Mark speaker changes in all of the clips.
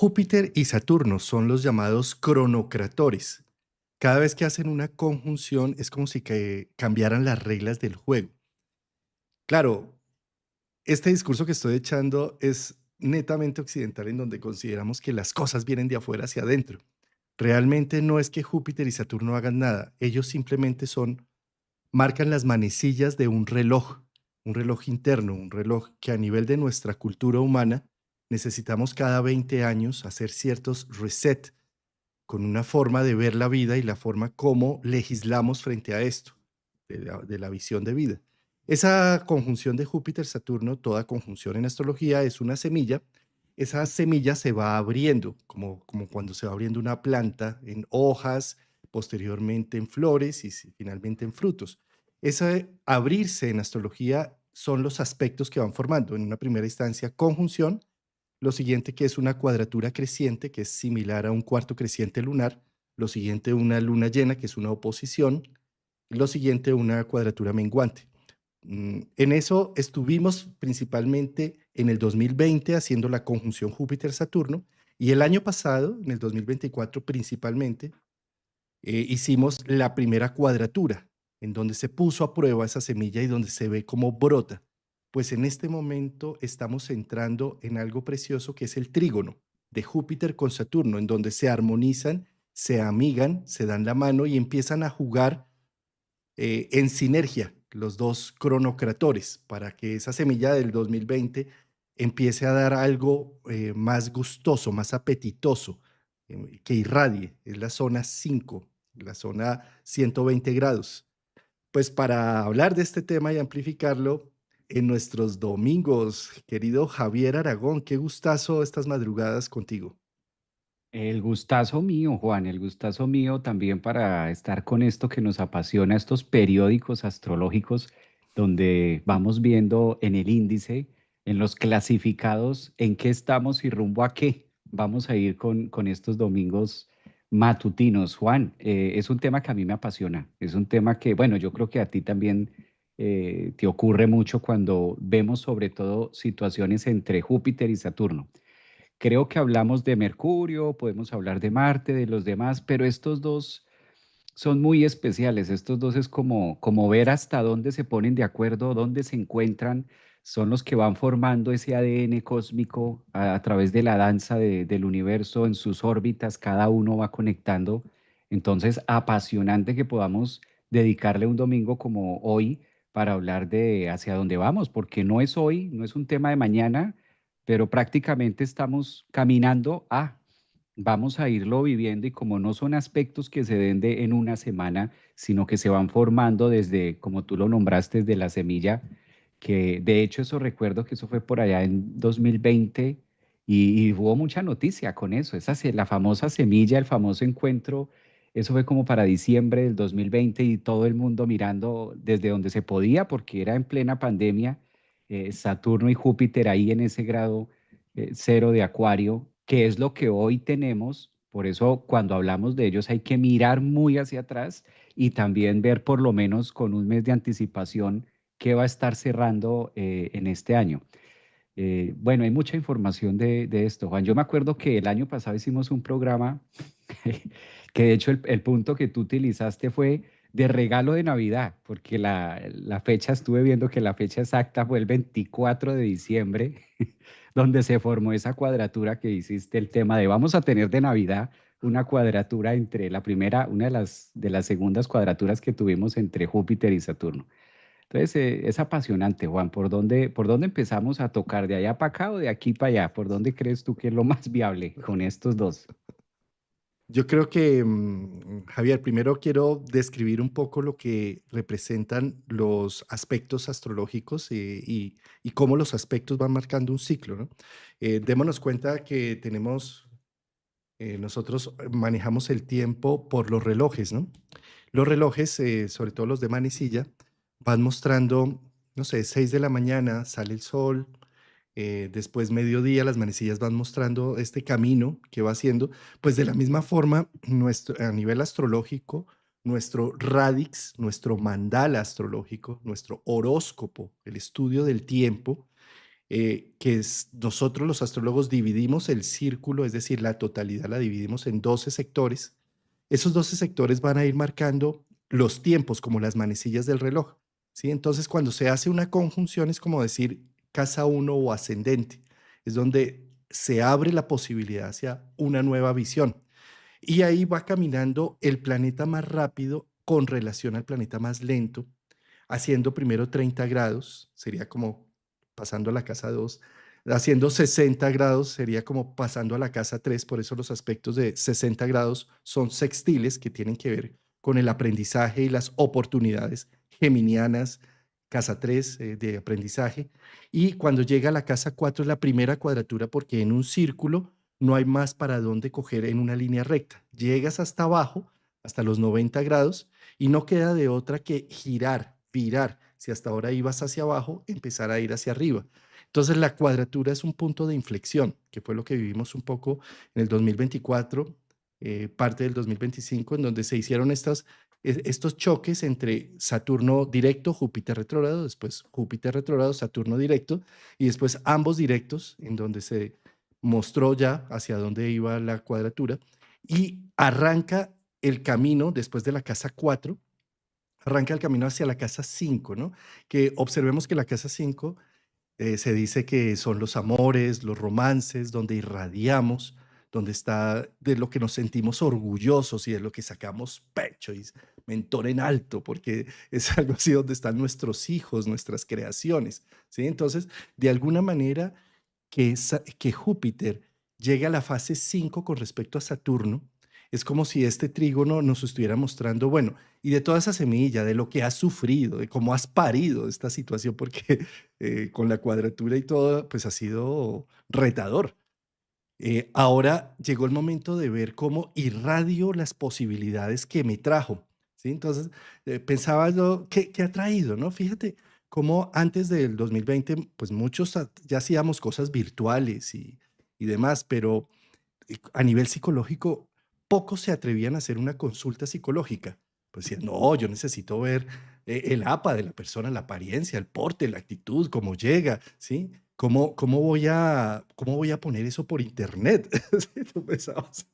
Speaker 1: Júpiter y Saturno son los llamados cronocratores. Cada vez que hacen una conjunción es como si cambiaran las reglas del juego. Claro, este discurso que estoy echando es netamente occidental en donde consideramos que las cosas vienen de afuera hacia adentro. Realmente no es que Júpiter y Saturno hagan nada, ellos simplemente marcan las manecillas de un reloj interno, un reloj que a nivel de nuestra cultura humana necesitamos cada 20 años hacer ciertos reset con una forma de ver la vida y la forma como legislamos frente a esto, de la visión de vida. Esa conjunción de Júpiter-Saturno, toda conjunción en astrología es una semilla. Esa semilla se va abriendo, como cuando se va abriendo una planta en hojas, posteriormente en flores y finalmente en frutos. Ese abrirse en astrología son los aspectos que van formando. En una primera instancia, conjunción, lo siguiente que es una cuadratura creciente, que es similar a un cuarto creciente lunar, lo siguiente una luna llena, que es una oposición, y lo siguiente una cuadratura menguante. En eso estuvimos principalmente en el 2020 haciendo la conjunción Júpiter-Saturno y el año pasado, en el 2024 principalmente, hicimos la primera cuadratura, en donde se puso a prueba esa semilla y donde se ve cómo brota. Pues en este momento estamos entrando en algo precioso que es el trígono de Júpiter con Saturno, en donde se armonizan, se amigan, se dan la mano y empiezan a jugar en sinergia los dos cronocratores para que esa semilla del 2020 empiece a dar algo más gustoso, más apetitoso, que irradie. Es la zona 5, la zona 120 grados. Pues para hablar de este tema y amplificarlo en nuestros domingos, querido Javier Aragón, qué gustazo estas madrugadas contigo.
Speaker 2: El gustazo mío, Juan, el gustazo mío también para estar con esto que nos apasiona, estos periódicos astrológicos, donde vamos viendo en el índice, en los clasificados, en qué estamos y rumbo a qué. Vamos a ir con estos domingos matutinos. Juan, es un tema que a mí me apasiona, es un tema que, bueno, yo creo que a ti también te ocurre mucho cuando vemos sobre todo situaciones entre Júpiter y Saturno. Creo que hablamos de Mercurio, podemos hablar de Marte, de los demás, pero estos dos son muy especiales. Estos dos es como ver hasta dónde se ponen de acuerdo, dónde se encuentran. Son los que van formando ese ADN cósmico a través de la danza del universo en sus órbitas, cada uno va conectando. Entonces, apasionante que podamos dedicarle un domingo como hoy para hablar de hacia dónde vamos, porque no es hoy, no es un tema de mañana, pero prácticamente estamos caminando a vamos a irlo viviendo y como no son aspectos que se den en una semana, sino que se van formando desde, como tú lo nombraste, desde la semilla, que de hecho eso recuerdo que eso fue por allá en 2020 y hubo mucha noticia con eso, la famosa semilla, el famoso encuentro, eso fue como para diciembre del 2020 y todo el mundo mirando desde donde se podía, porque era en plena pandemia, Saturno y Júpiter ahí en ese grado cero de Acuario, que es lo que hoy tenemos. Por eso cuando hablamos de ellos hay que mirar muy hacia atrás y también ver por lo menos con un mes de anticipación qué va a estar cerrando en este año. Bueno, hay mucha información de esto, Juan. Yo me acuerdo que el año pasado hicimos un programa que de hecho el punto que tú utilizaste fue de regalo de Navidad, porque la fecha, estuve viendo que la fecha exacta fue el 24 de diciembre, donde se formó esa cuadratura que hiciste, el tema de vamos a tener de Navidad una cuadratura entre la primera, una de las segundas cuadraturas que tuvimos entre Júpiter y Saturno. Entonces, es apasionante, Juan. ¿Por dónde empezamos a tocar? ¿De allá para acá o de aquí para allá? ¿Por dónde crees tú que es lo más viable con estos dos?
Speaker 1: Yo creo que, Javier, primero quiero describir un poco lo que representan los aspectos astrológicos y cómo los aspectos van marcando un ciclo, ¿no? Démonos cuenta que nosotros manejamos el tiempo por los relojes, ¿no? Los relojes, sobre todo los de manecilla, van mostrando, no sé, 6 de la mañana sale el sol, después mediodía las manecillas van mostrando este camino que va haciendo, pues de la misma forma, a nivel astrológico, nuestro radix, nuestro mandala astrológico, nuestro horóscopo, el estudio del tiempo, que es, nosotros los astrólogos dividimos el círculo, es decir, la totalidad la dividimos en 12 sectores. Esos 12 sectores van a ir marcando los tiempos, como las manecillas del reloj. ¿Sí? Entonces, cuando se hace una conjunción, es como decir casa uno o ascendente, es donde se abre la posibilidad hacia una nueva visión. Y ahí va caminando el planeta más rápido con relación al planeta más lento, haciendo primero 30 grados, sería como pasando a la casa 2, haciendo 60 grados sería como pasando a la casa 3. Por eso los aspectos de 60 grados son sextiles, que tienen que ver con el aprendizaje y las oportunidades geminianas, casa 3 de aprendizaje. Y cuando llega a la casa 4 es la primera cuadratura, porque en un círculo no hay más para dónde coger en una línea recta. Llegas hasta abajo, hasta los 90 grados, y no queda de otra que girar, virar. Si hasta ahora ibas hacia abajo, empezar a ir hacia arriba. Entonces la cuadratura es un punto de inflexión, que fue lo que vivimos un poco en el 2024, parte del 2025, en donde se hicieron estos choques entre Saturno directo, Júpiter retrógrado, después Júpiter retrógrado, Saturno directo, y después ambos directos, en donde se mostró ya hacia dónde iba la cuadratura, y arranca el camino después de la casa 4, arranca el camino hacia la casa 5, ¿no? Que observemos que la casa 5 se dice que son los amores, los romances, donde irradiamos, donde está de lo que nos sentimos orgullosos y de lo que sacamos pecho y mentón en alto, porque es algo así donde están nuestros hijos, nuestras creaciones, ¿sí? Entonces, de alguna manera, que Júpiter llegue a la fase 5 con respecto a Saturno, es como si este trígono nos estuviera mostrando, bueno, y de toda esa semilla, de lo que has sufrido, de cómo has parido esta situación, porque con la cuadratura y todo, pues ha sido retador. Ahora llegó el momento de ver cómo irradio las posibilidades que me trajo, ¿sí? Entonces, pensaba yo, ¿qué ha traído, no? Fíjate cómo antes del 2020, pues muchos ya hacíamos cosas virtuales y demás, pero a nivel psicológico, pocos se atrevían a hacer una consulta psicológica. Pues decían, no, yo necesito ver el APA de la persona, la apariencia, el porte, la actitud, cómo llega, ¿sí? ¿Cómo voy a poner eso por internet? Sí, tú pensabas,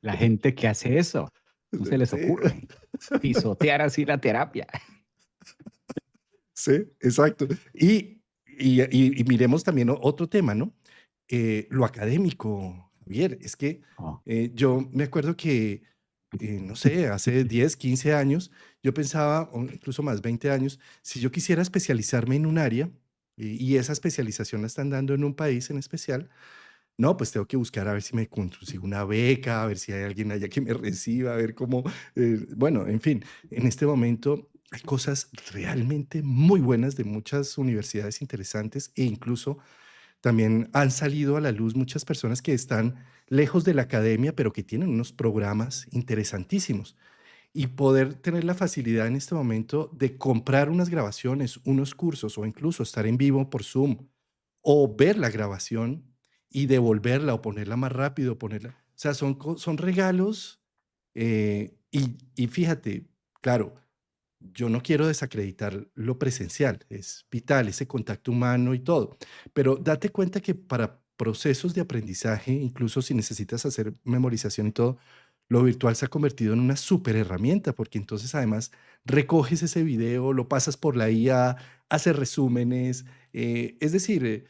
Speaker 2: La gente que hace eso, no se les
Speaker 1: sí,
Speaker 2: ocurre pisotear así la terapia.
Speaker 1: sí, exacto. Y miremos también otro tema, ¿no? Lo académico, Javier, es que
Speaker 2: Oh,
Speaker 1: yo me acuerdo que, no sé, hace 10, 15 años, yo pensaba, o incluso más, 20 años, si yo quisiera especializarme en un área y esa especialización la están dando en un país en especial, no, pues tengo que buscar a ver si me consigo una beca, a ver si hay alguien allá que me reciba, a ver cómo, bueno, en fin, en este momento hay cosas realmente muy buenas de muchas universidades interesantes e incluso también han salido a la luz muchas personas que están lejos de la academia, pero que tienen unos programas interesantísimos. Y poder tener la facilidad en este momento de comprar unas grabaciones, unos cursos o incluso estar en vivo por Zoom o ver la grabación y devolverla o ponerla más rápido, ponerla. O sea, son regalos. Y fíjate, claro, yo no quiero desacreditar lo presencial, es vital, ese contacto humano y todo, pero date cuenta que para procesos de aprendizaje, incluso si necesitas hacer memorización y todo, lo virtual se ha convertido en una súper herramienta, porque entonces además recoges ese video, lo pasas por la IA, haces resúmenes, es decir,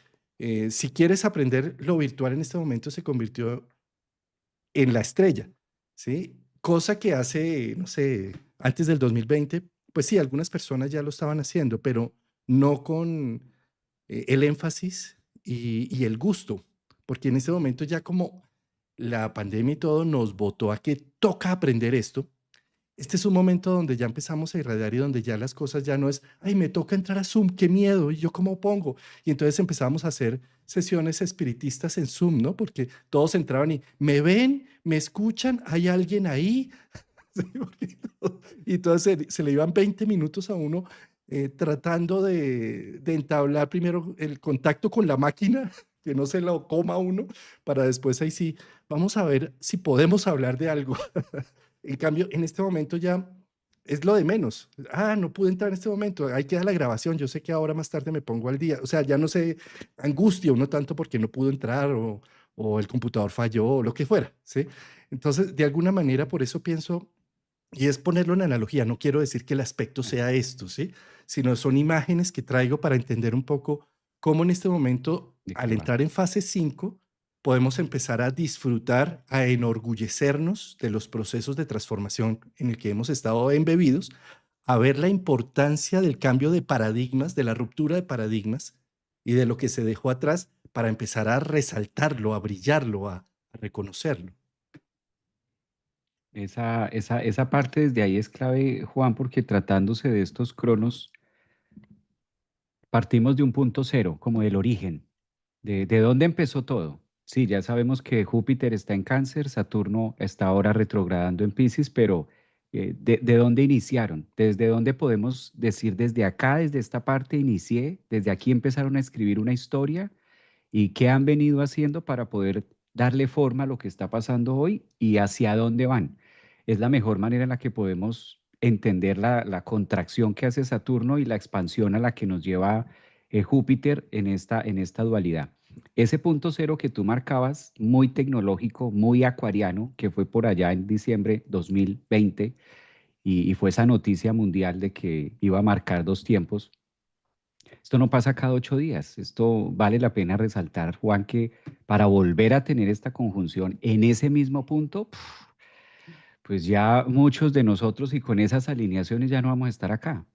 Speaker 1: si quieres aprender lo virtual en este momento se convirtió en la estrella, ¿sí? Cosa que hace, no sé, antes del 2020, pues sí, algunas personas ya lo estaban haciendo, pero no con el énfasis y el gusto, porque en este momento ya como la pandemia y todo nos botó a que toca aprender esto. Este es un momento donde ya empezamos a irradiar y donde ya las cosas ya no es, ay, me toca entrar a Zoom, qué miedo, ¿y yo cómo pongo? Y entonces empezamos a hacer sesiones espiritistas en Zoom, ¿no? Porque todos entraban y, ¿me ven? ¿Me escuchan? ¿Hay alguien ahí? Sí, y entonces se le iban 20 minutos a uno tratando de entablar primero el contacto con la máquina, que no se lo coma uno, para después ahí sí, vamos a ver si podemos hablar de algo. En cambio, en este momento ya es lo de menos. No pude entrar en este momento, ahí queda la grabación, yo sé que ahora más tarde me pongo al día. O sea, ya no sé, angustia uno tanto porque no pudo entrar o el computador falló o lo que fuera, ¿sí? Entonces, de alguna manera, por eso pienso, y es ponerlo en analogía, no quiero decir que el aspecto sea esto, ¿sí? Sino son imágenes que traigo para entender un poco cómo en este momento,
Speaker 2: ¿De
Speaker 1: al
Speaker 2: qué va?
Speaker 1: entrar en fase 5 podemos empezar a disfrutar, a enorgullecernos de los procesos de transformación en el que hemos estado embebidos, a ver la importancia del cambio de paradigmas, de la ruptura de paradigmas y de lo que se dejó atrás para empezar a resaltarlo, a brillarlo, a reconocerlo.
Speaker 2: Esa parte desde ahí es clave, Juan, porque tratándose de estos cronos, partimos de un punto cero, como del origen, de dónde empezó todo. Sí, ya sabemos que Júpiter está en Cáncer, Saturno está ahora retrogradando en Piscis, pero de dónde iniciaron? ¿Desde dónde podemos decir desde acá, desde esta parte inicié, desde aquí empezaron a escribir una historia y qué han venido haciendo para poder darle forma a lo que está pasando hoy y hacia dónde van? Es la mejor manera en la que podemos entender la contracción que hace Saturno y la expansión a la que nos lleva Júpiter en esta dualidad. Ese punto cero que tú marcabas, muy tecnológico, muy acuariano, que fue por allá en diciembre 2020 y fue esa noticia mundial de que iba a marcar dos tiempos. Esto no pasa cada 8 días. Esto vale la pena resaltar, Juan, que para volver a tener esta conjunción en ese mismo punto, pues ya muchos de nosotros y con esas alineaciones ya no vamos a estar acá.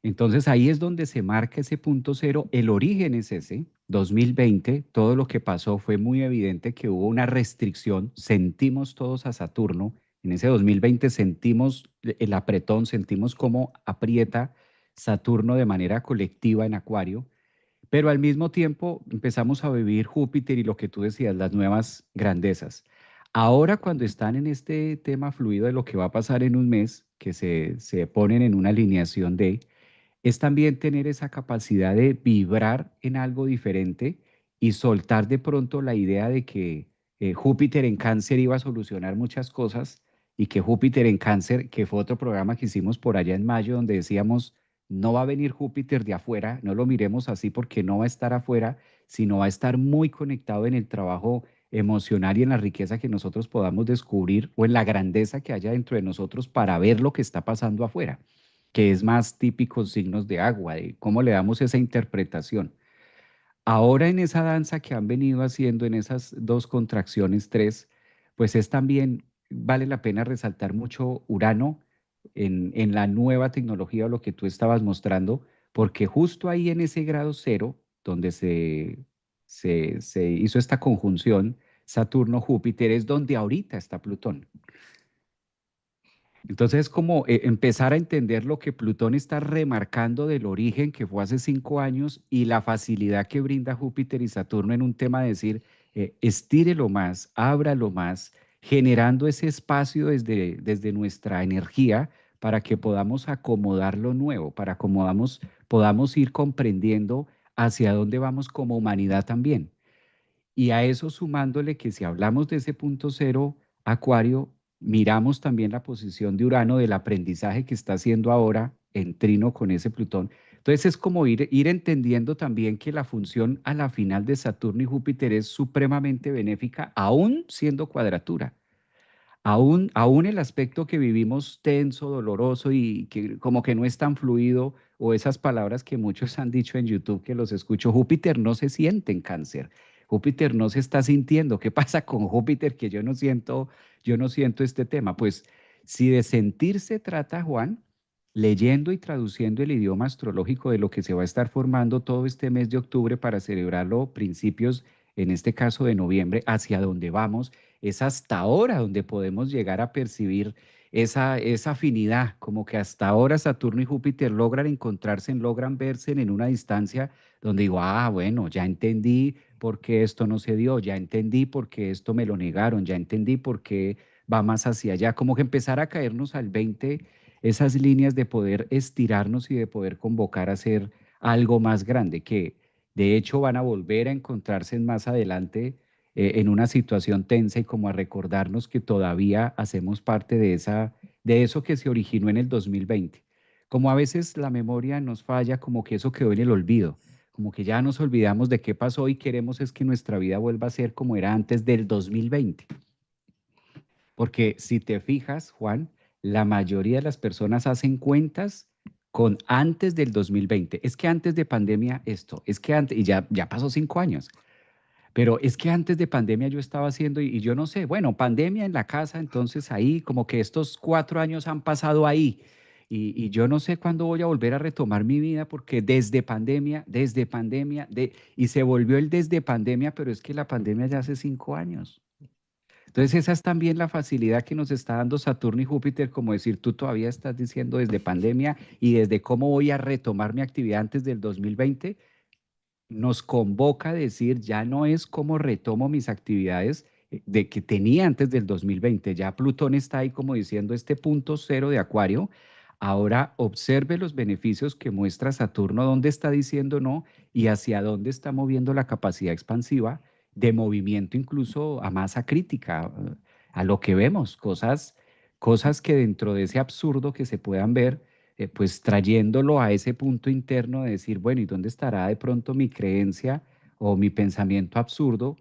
Speaker 2: Entonces ahí es donde se marca ese punto cero. El origen es ese, 2020. Todo lo que pasó fue muy evidente que hubo una restricción. Sentimos todos a Saturno. En ese 2020 sentimos el apretón, sentimos cómo aprieta Saturno de manera colectiva en Acuario, pero al mismo tiempo empezamos a vivir Júpiter y lo que tú decías, las nuevas grandezas. Ahora cuando están en este tema fluido de lo que va a pasar en un mes, que se ponen en una alineación de, es también tener esa capacidad de vibrar en algo diferente y soltar de pronto la idea de que Júpiter en Cáncer iba a solucionar muchas cosas y que Júpiter en Cáncer, que fue otro programa que hicimos por allá en mayo, donde decíamos, no va a venir Júpiter de afuera, no lo miremos así porque no va a estar afuera, sino va a estar muy conectado en el trabajo emocional y en la riqueza que nosotros podamos descubrir o en la grandeza que haya dentro de nosotros para ver lo que está pasando afuera, que es más típico signos de agua, de cómo le damos esa interpretación. Ahora en esa danza que han venido haciendo, en esas dos contracciones, tres, pues es también, vale la pena resaltar mucho Urano en la nueva tecnología o lo que tú estabas mostrando, porque justo ahí en ese grado cero, donde se hizo esta conjunción Saturno-Júpiter, es donde ahorita está Plutón. Entonces es como empezar a entender lo que Plutón está remarcando del origen que fue hace 5 años y la facilidad que brinda Júpiter y Saturno en un tema de decir, estírelo más, ábralo más, generando ese espacio desde nuestra energía para que podamos acomodar lo nuevo, para que podamos ir comprendiendo hacia dónde vamos como humanidad también. Y a eso sumándole que si hablamos de ese punto cero, Acuario, miramos también la posición de Urano del aprendizaje que está haciendo ahora en trino con ese Plutón. Entonces es como ir entendiendo también que la función a la final de Saturno y Júpiter es supremamente benéfica, aún siendo cuadratura. Aún el aspecto que vivimos tenso, doloroso y que como que no es tan fluido, o esas palabras que muchos han dicho en YouTube que los escucho, Júpiter no se siente en Cáncer, Júpiter no se está sintiendo. ¿Qué pasa con Júpiter que yo no siento este tema? Pues si de sentir se trata, Juan, leyendo y traduciendo el idioma astrológico de lo que se va a estar formando todo este mes de octubre para celebrarlo principios, en este caso de noviembre, hacia donde vamos, es hasta ahora donde podemos llegar a percibir esa afinidad, como que hasta ahora Saturno y Júpiter logran encontrarse, logran verse en una distancia donde digo, bueno, ya entendí por qué esto no se dio, ya entendí por qué esto me lo negaron, ya entendí por qué va más hacia allá, como que empezar a caernos al 20 esas líneas de poder estirarnos y de poder convocar a hacer algo más grande, que de hecho van a volver a encontrarse más adelante en una situación tensa y como a recordarnos que todavía hacemos parte de eso que se originó en el 2020. Como a veces la memoria nos falla, como que eso quedó en el olvido, como que ya nos olvidamos de qué pasó y queremos es que nuestra vida vuelva a ser como era antes del 2020. Porque si te fijas, Juan, la mayoría de las personas hacen cuentas con antes del 2020. Es que antes de pandemia esto, es que antes, y ya pasó 5 años, pero es que antes de pandemia yo estaba haciendo, y yo no sé, bueno, pandemia en la casa, entonces ahí como que estos 4 años han pasado ahí. Y yo no sé cuándo voy a volver a retomar mi vida porque desde pandemia, y se volvió el desde pandemia, pero es que la pandemia ya hace 5 años. Entonces esa es también la facilidad que nos está dando Saturno y Júpiter, como decir, tú todavía estás diciendo desde pandemia y desde cómo voy a retomar mi actividad antes del 2020, nos convoca a decir, ya no es cómo retomo mis actividades de que tenía antes del 2020, ya Plutón está ahí como diciendo este punto cero de Acuario, ahora observe los beneficios que muestra Saturno, dónde está diciendo no y hacia dónde está moviendo la capacidad expansiva de movimiento incluso a masa crítica, a lo que vemos, cosas que dentro de ese absurdo que se puedan ver, pues trayéndolo a ese punto interno de decir, bueno, ¿y dónde estará de pronto mi creencia o mi pensamiento absurdo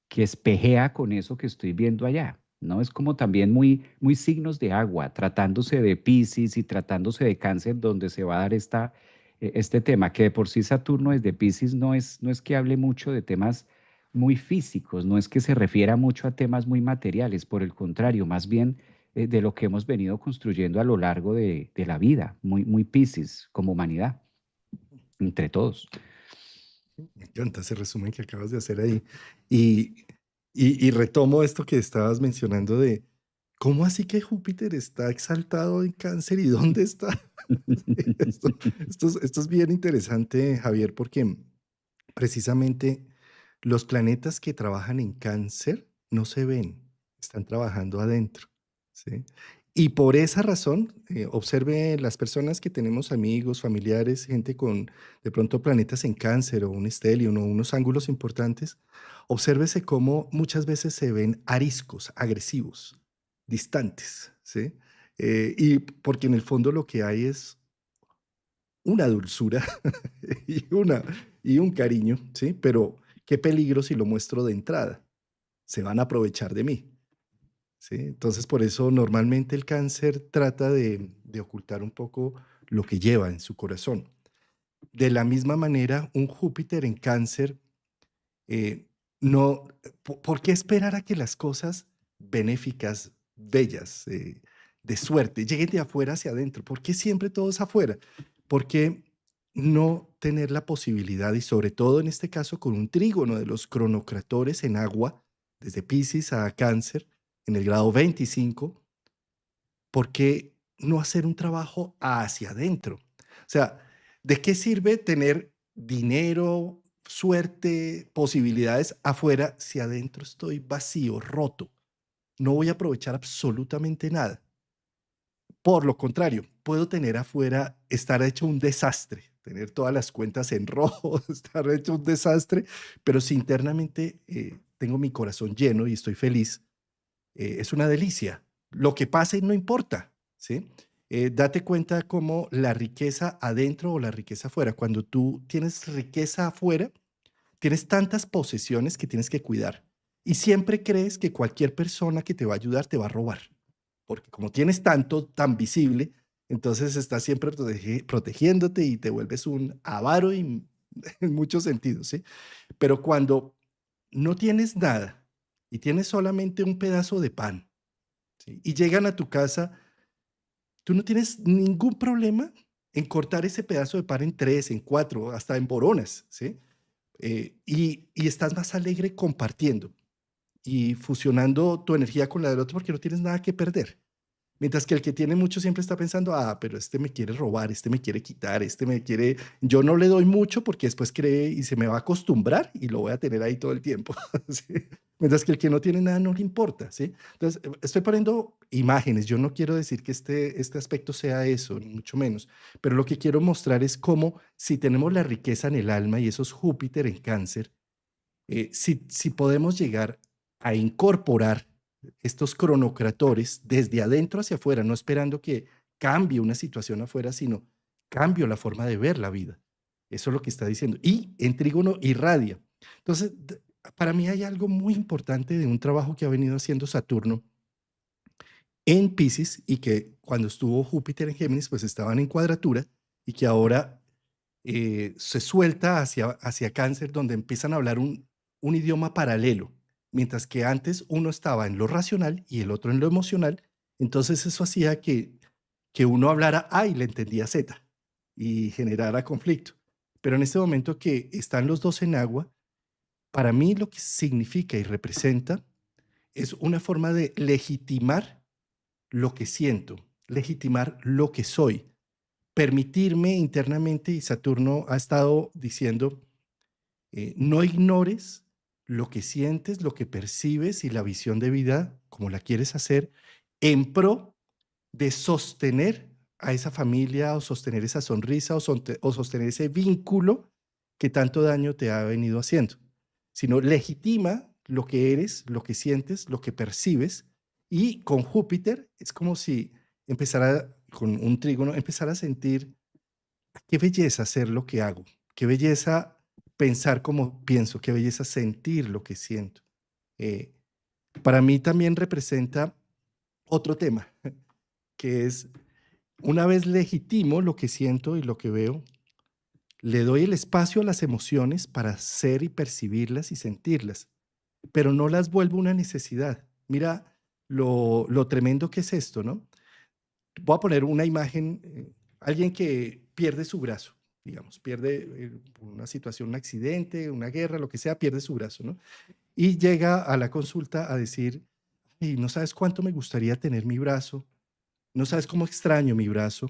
Speaker 2: que espejea con eso que estoy viendo allá? ¿No? Es como también muy signos de agua, tratándose de Piscis y tratándose de Cáncer, donde se va a dar este tema, que de por sí Saturno desde Piscis no es que hable mucho de temas muy físicos, no es que se refiera mucho a temas muy materiales, por el contrario, más bien de lo que hemos venido construyendo a lo largo de la vida, muy Piscis como humanidad, entre todos.
Speaker 1: Me encanta ese resumen que acabas de hacer ahí. Y, y retomo esto que estabas mencionando de cómo así que Júpiter está exaltado en Cáncer y dónde está. Sí, esto es bien interesante, Javier, porque precisamente los planetas que trabajan en Cáncer no se ven, están trabajando adentro, ¿sí? Y por esa razón, observe las personas que tenemos amigos, familiares, gente con de pronto planetas en Cáncer o un stellium o unos ángulos importantes, obsérvese cómo muchas veces se ven ariscos, agresivos, distantes, ¿sí? Y porque en el fondo lo que hay es una dulzura y, y un cariño, ¿sí? Pero qué peligro si lo muestro de entrada. Se van a aprovechar de mí, ¿sí? Entonces, por eso normalmente el cáncer trata de ocultar un poco lo que lleva en su corazón. De la misma manera, un Júpiter en cáncer, eh, no, ¿por qué esperar a que las cosas benéficas, bellas, de suerte, lleguen de afuera hacia adentro? ¿Por qué siempre todo es afuera? ¿Por qué no tener la posibilidad, y sobre todo en este caso con un trígono de los cronocratores en agua, desde Piscis a Cáncer, en el grado 25, ¿por qué no hacer un trabajo hacia adentro? O sea, ¿de qué sirve tener dinero, suerte, posibilidades afuera si adentro estoy vacío, roto? No voy a aprovechar absolutamente nada. Por lo contrario, puedo tener afuera, estar hecho un desastre, tener todas las cuentas en rojo, estar hecho un desastre, pero si internamente tengo mi corazón lleno y estoy feliz, es una delicia. Lo que pase no importa, ¿sí? Date cuenta cómo la riqueza adentro o la riqueza afuera. Cuando tú tienes riqueza afuera, tienes tantas posesiones que tienes que cuidar. Y siempre crees que cualquier persona que te va a ayudar te va a robar. Porque como tienes tanto, tan visible, entonces estás siempre protegiéndote y te vuelves un avaro en muchos sentidos, ¿sí? Pero cuando no tienes nada y tienes solamente un pedazo de pan, ¿sí? Y llegan a tu casa, tú no tienes ningún problema en cortar ese pedazo de pan en tres, en cuatro, hasta en boronas, ¿sí? Y estás más alegre compartiendo y fusionando tu energía con la del otro porque no tienes nada que perder. Mientras que el que tiene mucho siempre está pensando, ah, pero este me quiere robar, este me quiere quitar, este me quiere, yo no le doy mucho porque después cree y se me va a acostumbrar y lo voy a tener ahí todo el tiempo. ¿Sí? Mientras que el que no tiene nada no le importa, ¿sí? Entonces, estoy poniendo imágenes, yo no quiero decir que este aspecto sea eso, ni mucho menos, pero lo que quiero mostrar es cómo si tenemos la riqueza en el alma y esos Júpiter en cáncer, si podemos llegar a incorporar estos cronocratores desde adentro hacia afuera, no esperando que cambie una situación afuera, sino cambio la forma de ver la vida. Eso es lo que está diciendo. Y en trígono irradia. Entonces, para mí hay algo muy importante de un trabajo que ha venido haciendo Saturno en Pisces y que cuando estuvo Júpiter en Géminis, pues estaban en cuadratura y que ahora se suelta hacia Cáncer, donde empiezan a hablar un idioma paralelo, mientras que antes uno estaba en lo racional y el otro en lo emocional, entonces eso hacía que uno hablara A y le entendía Z y generara conflicto. Pero en este momento que están los dos en agua, para mí lo que significa y representa es una forma de legitimar lo que siento, legitimar lo que soy, permitirme internamente, y Saturno ha estado diciendo, no ignores lo que sientes, lo que percibes y la visión de vida, como la quieres hacer, en pro de sostener a esa familia o sostener esa sonrisa o sostener ese vínculo que tanto daño te ha venido haciendo, sino legitima lo que eres, lo que sientes, lo que percibes y con Júpiter es como si empezara con un trígono, empezar a sentir qué belleza hacer lo que hago, qué belleza pensar como pienso, qué belleza sentir lo que siento. Eh, para mí también representa otro tema, que es una vez legitimo lo que siento y lo que veo, le doy el espacio a las emociones para ser y percibirlas y sentirlas, pero no las vuelvo una necesidad. Mira lo tremendo que es esto, ¿no? Voy a poner una imagen, alguien que pierde su brazo, digamos, pierde por una situación, un accidente, una guerra, lo que sea, pierde su brazo, ¿no? Y llega a la consulta a decir, "Ay, no sabes cuánto me gustaría tener mi brazo, no sabes cómo extraño mi brazo,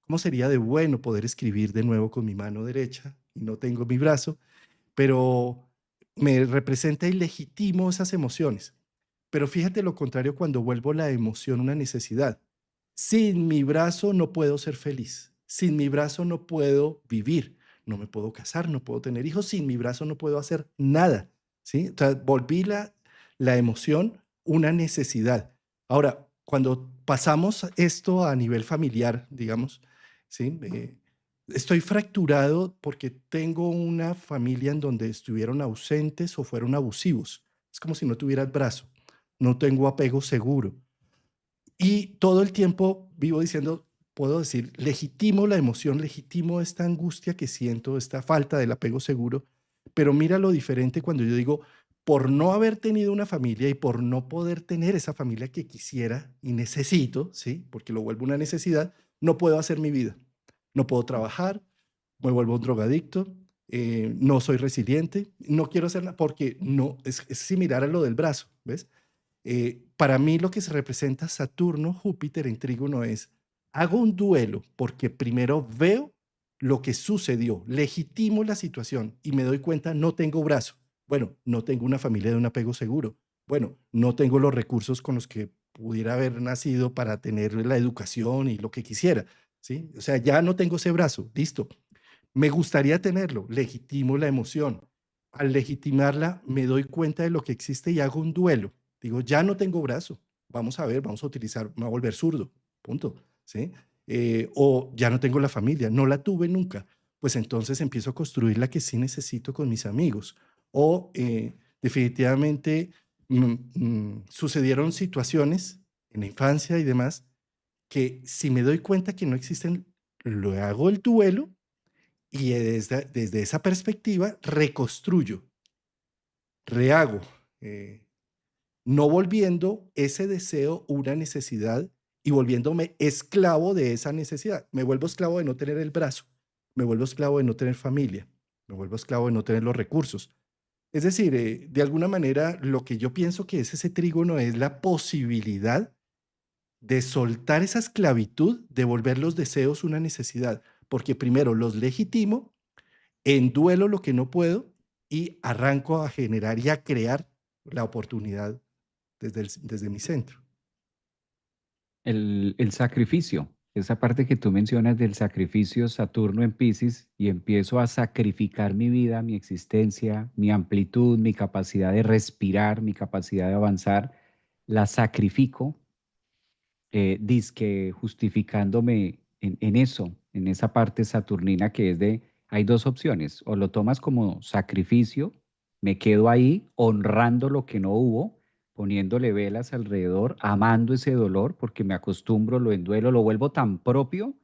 Speaker 1: cómo sería de bueno poder escribir de nuevo con mi mano derecha y no tengo mi brazo, pero me representa y legitimo esas emociones. Pero fíjate lo contrario cuando vuelvo la emoción una necesidad. Sin mi brazo no puedo ser feliz. Sin mi brazo no puedo vivir. No me puedo casar, no puedo tener hijos. Sin mi brazo no puedo hacer nada. ¿Sí? O sea, volví la emoción una necesidad. Ahora, cuando pasamos esto a nivel familiar, digamos, ¿sí? Estoy fracturado porque tengo una familia en donde estuvieron ausentes o fueron abusivos. Es como si no tuviera el brazo. No tengo apego seguro. Y todo el tiempo vivo diciendo, puedo decir, legitimo la emoción, legitimo esta angustia que siento, esta falta del apego seguro, pero mira lo diferente cuando yo digo, por no haber tenido una familia y por no poder tener esa familia que quisiera y necesito, ¿sí? Porque lo vuelvo una necesidad, no puedo hacer mi vida. No puedo trabajar, me vuelvo un drogadicto, no soy resiliente, no quiero hacerla porque no, es similar a lo del brazo, ¿ves? Para mí lo que se representa Saturno, Júpiter en trígono es, hago un duelo porque primero veo lo que sucedió, legitimo la situación y me doy cuenta, no tengo brazo. Bueno, no tengo una familia de un apego seguro. Bueno, no tengo los recursos con los que pudiera haber nacido para tener la educación y lo que quisiera. ¿Sí? O sea, ya no tengo ese brazo, listo. Me gustaría tenerlo, legitimo la emoción. Al legitimarla, me doy cuenta de lo que existe y hago un duelo. Digo, ya no tengo brazo, vamos a ver, vamos a utilizar, me voy a volver zurdo, punto, ¿sí? O ya no tengo la familia, no la tuve nunca, pues entonces empiezo a construir la que sí necesito con mis amigos. O definitivamente sucedieron situaciones en la infancia y demás que si me doy cuenta que no existen, lo hago el duelo y desde esa perspectiva reconstruyo, rehago, eh, no volviendo ese deseo una necesidad y volviéndome esclavo de esa necesidad. Me vuelvo esclavo de no tener el brazo, me vuelvo esclavo de no tener familia, me vuelvo esclavo de no tener los recursos. Es decir, de alguna manera lo que yo pienso que es ese trígono es la posibilidad de soltar esa esclavitud, de volver los deseos una necesidad, porque primero los legitimo, en duelo lo que no puedo y arranco a generar y a crear la oportunidad desde mi centro.
Speaker 2: El sacrificio, esa parte que tú mencionas del sacrificio Saturno en Piscis y empiezo a sacrificar mi vida, mi existencia, mi amplitud, mi capacidad de respirar, mi capacidad de avanzar la sacrifico, dizque justificándome en eso, en esa parte saturnina que es de, hay dos opciones, o lo tomas como sacrificio, me quedo ahí honrando lo que no hubo, poniéndole velas alrededor, amando ese dolor, porque me acostumbro, lo enduelo, lo vuelvo tan propio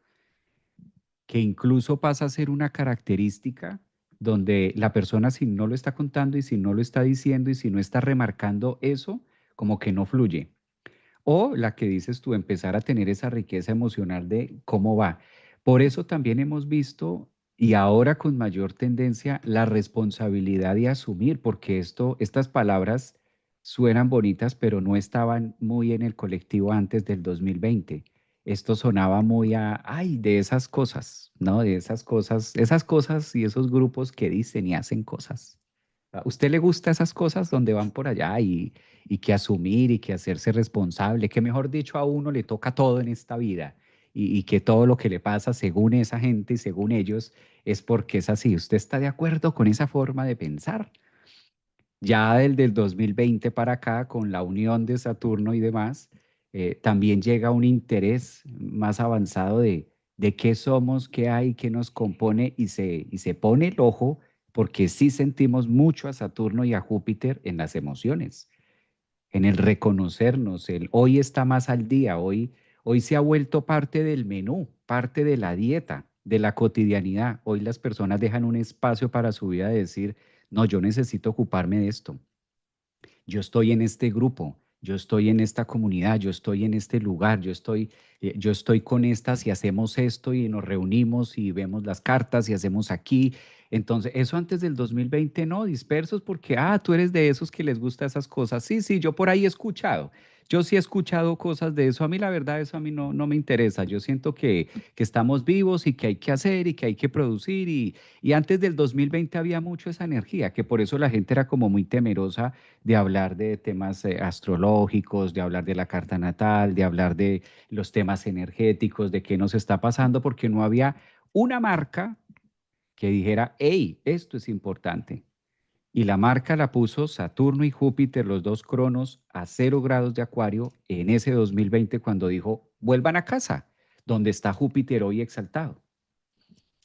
Speaker 2: que incluso pasa a ser una característica donde la persona si no lo está contando y si no lo está diciendo y si no está remarcando eso, como que no fluye. O la que dices tú, empezar a tener esa riqueza emocional de cómo va. Por eso también hemos visto, y ahora con mayor tendencia, la responsabilidad de asumir, porque estas palabras suenan bonitas, pero no estaban muy en el colectivo antes del 2020. Esto sonaba muy ay, de esas cosas, ¿no? De esas cosas y esos grupos que dicen y hacen cosas. ¿A usted le gusta esas cosas donde van por allá y que asumir y que hacerse responsable, que mejor dicho a uno le toca todo en esta vida y que todo lo que le pasa según esa gente y según ellos es porque es así? ¿Usted está de acuerdo con esa forma de pensar? Ya del 2020 para acá, con la unión de Saturno y demás, también llega un interés más avanzado de qué somos, qué hay, qué nos compone y se pone el ojo porque sí sentimos mucho a Saturno y a Júpiter en las emociones, en el reconocernos, el hoy está más al día, hoy se ha vuelto parte del menú, parte de la dieta, de la cotidianidad. Hoy las personas dejan un espacio para su vida de decir, no, yo necesito ocuparme de esto, yo estoy en este grupo, yo estoy en esta comunidad, yo estoy en este lugar, yo estoy con estas y hacemos esto y nos reunimos y vemos las cartas y hacemos aquí. Entonces, eso antes del 2020 no, dispersos porque, tú eres de esos que les gusta esas cosas. Sí, sí, yo por ahí he escuchado. Yo sí he escuchado cosas de eso. A mí la verdad eso a mí no me interesa. Yo siento que estamos vivos y que hay que hacer y que hay que producir y antes del 2020 había mucho esa energía, que por eso la gente era como muy temerosa de hablar de temas astrológicos, de hablar de la carta natal, de hablar de los temas energéticos, de qué nos está pasando, porque no había una marca que dijera, hey, esto es importante. Y la marca la puso Saturno y Júpiter, los dos cronos, a 0 grados de Acuario en ese 2020 cuando dijo, vuelvan a casa, donde está Júpiter hoy exaltado.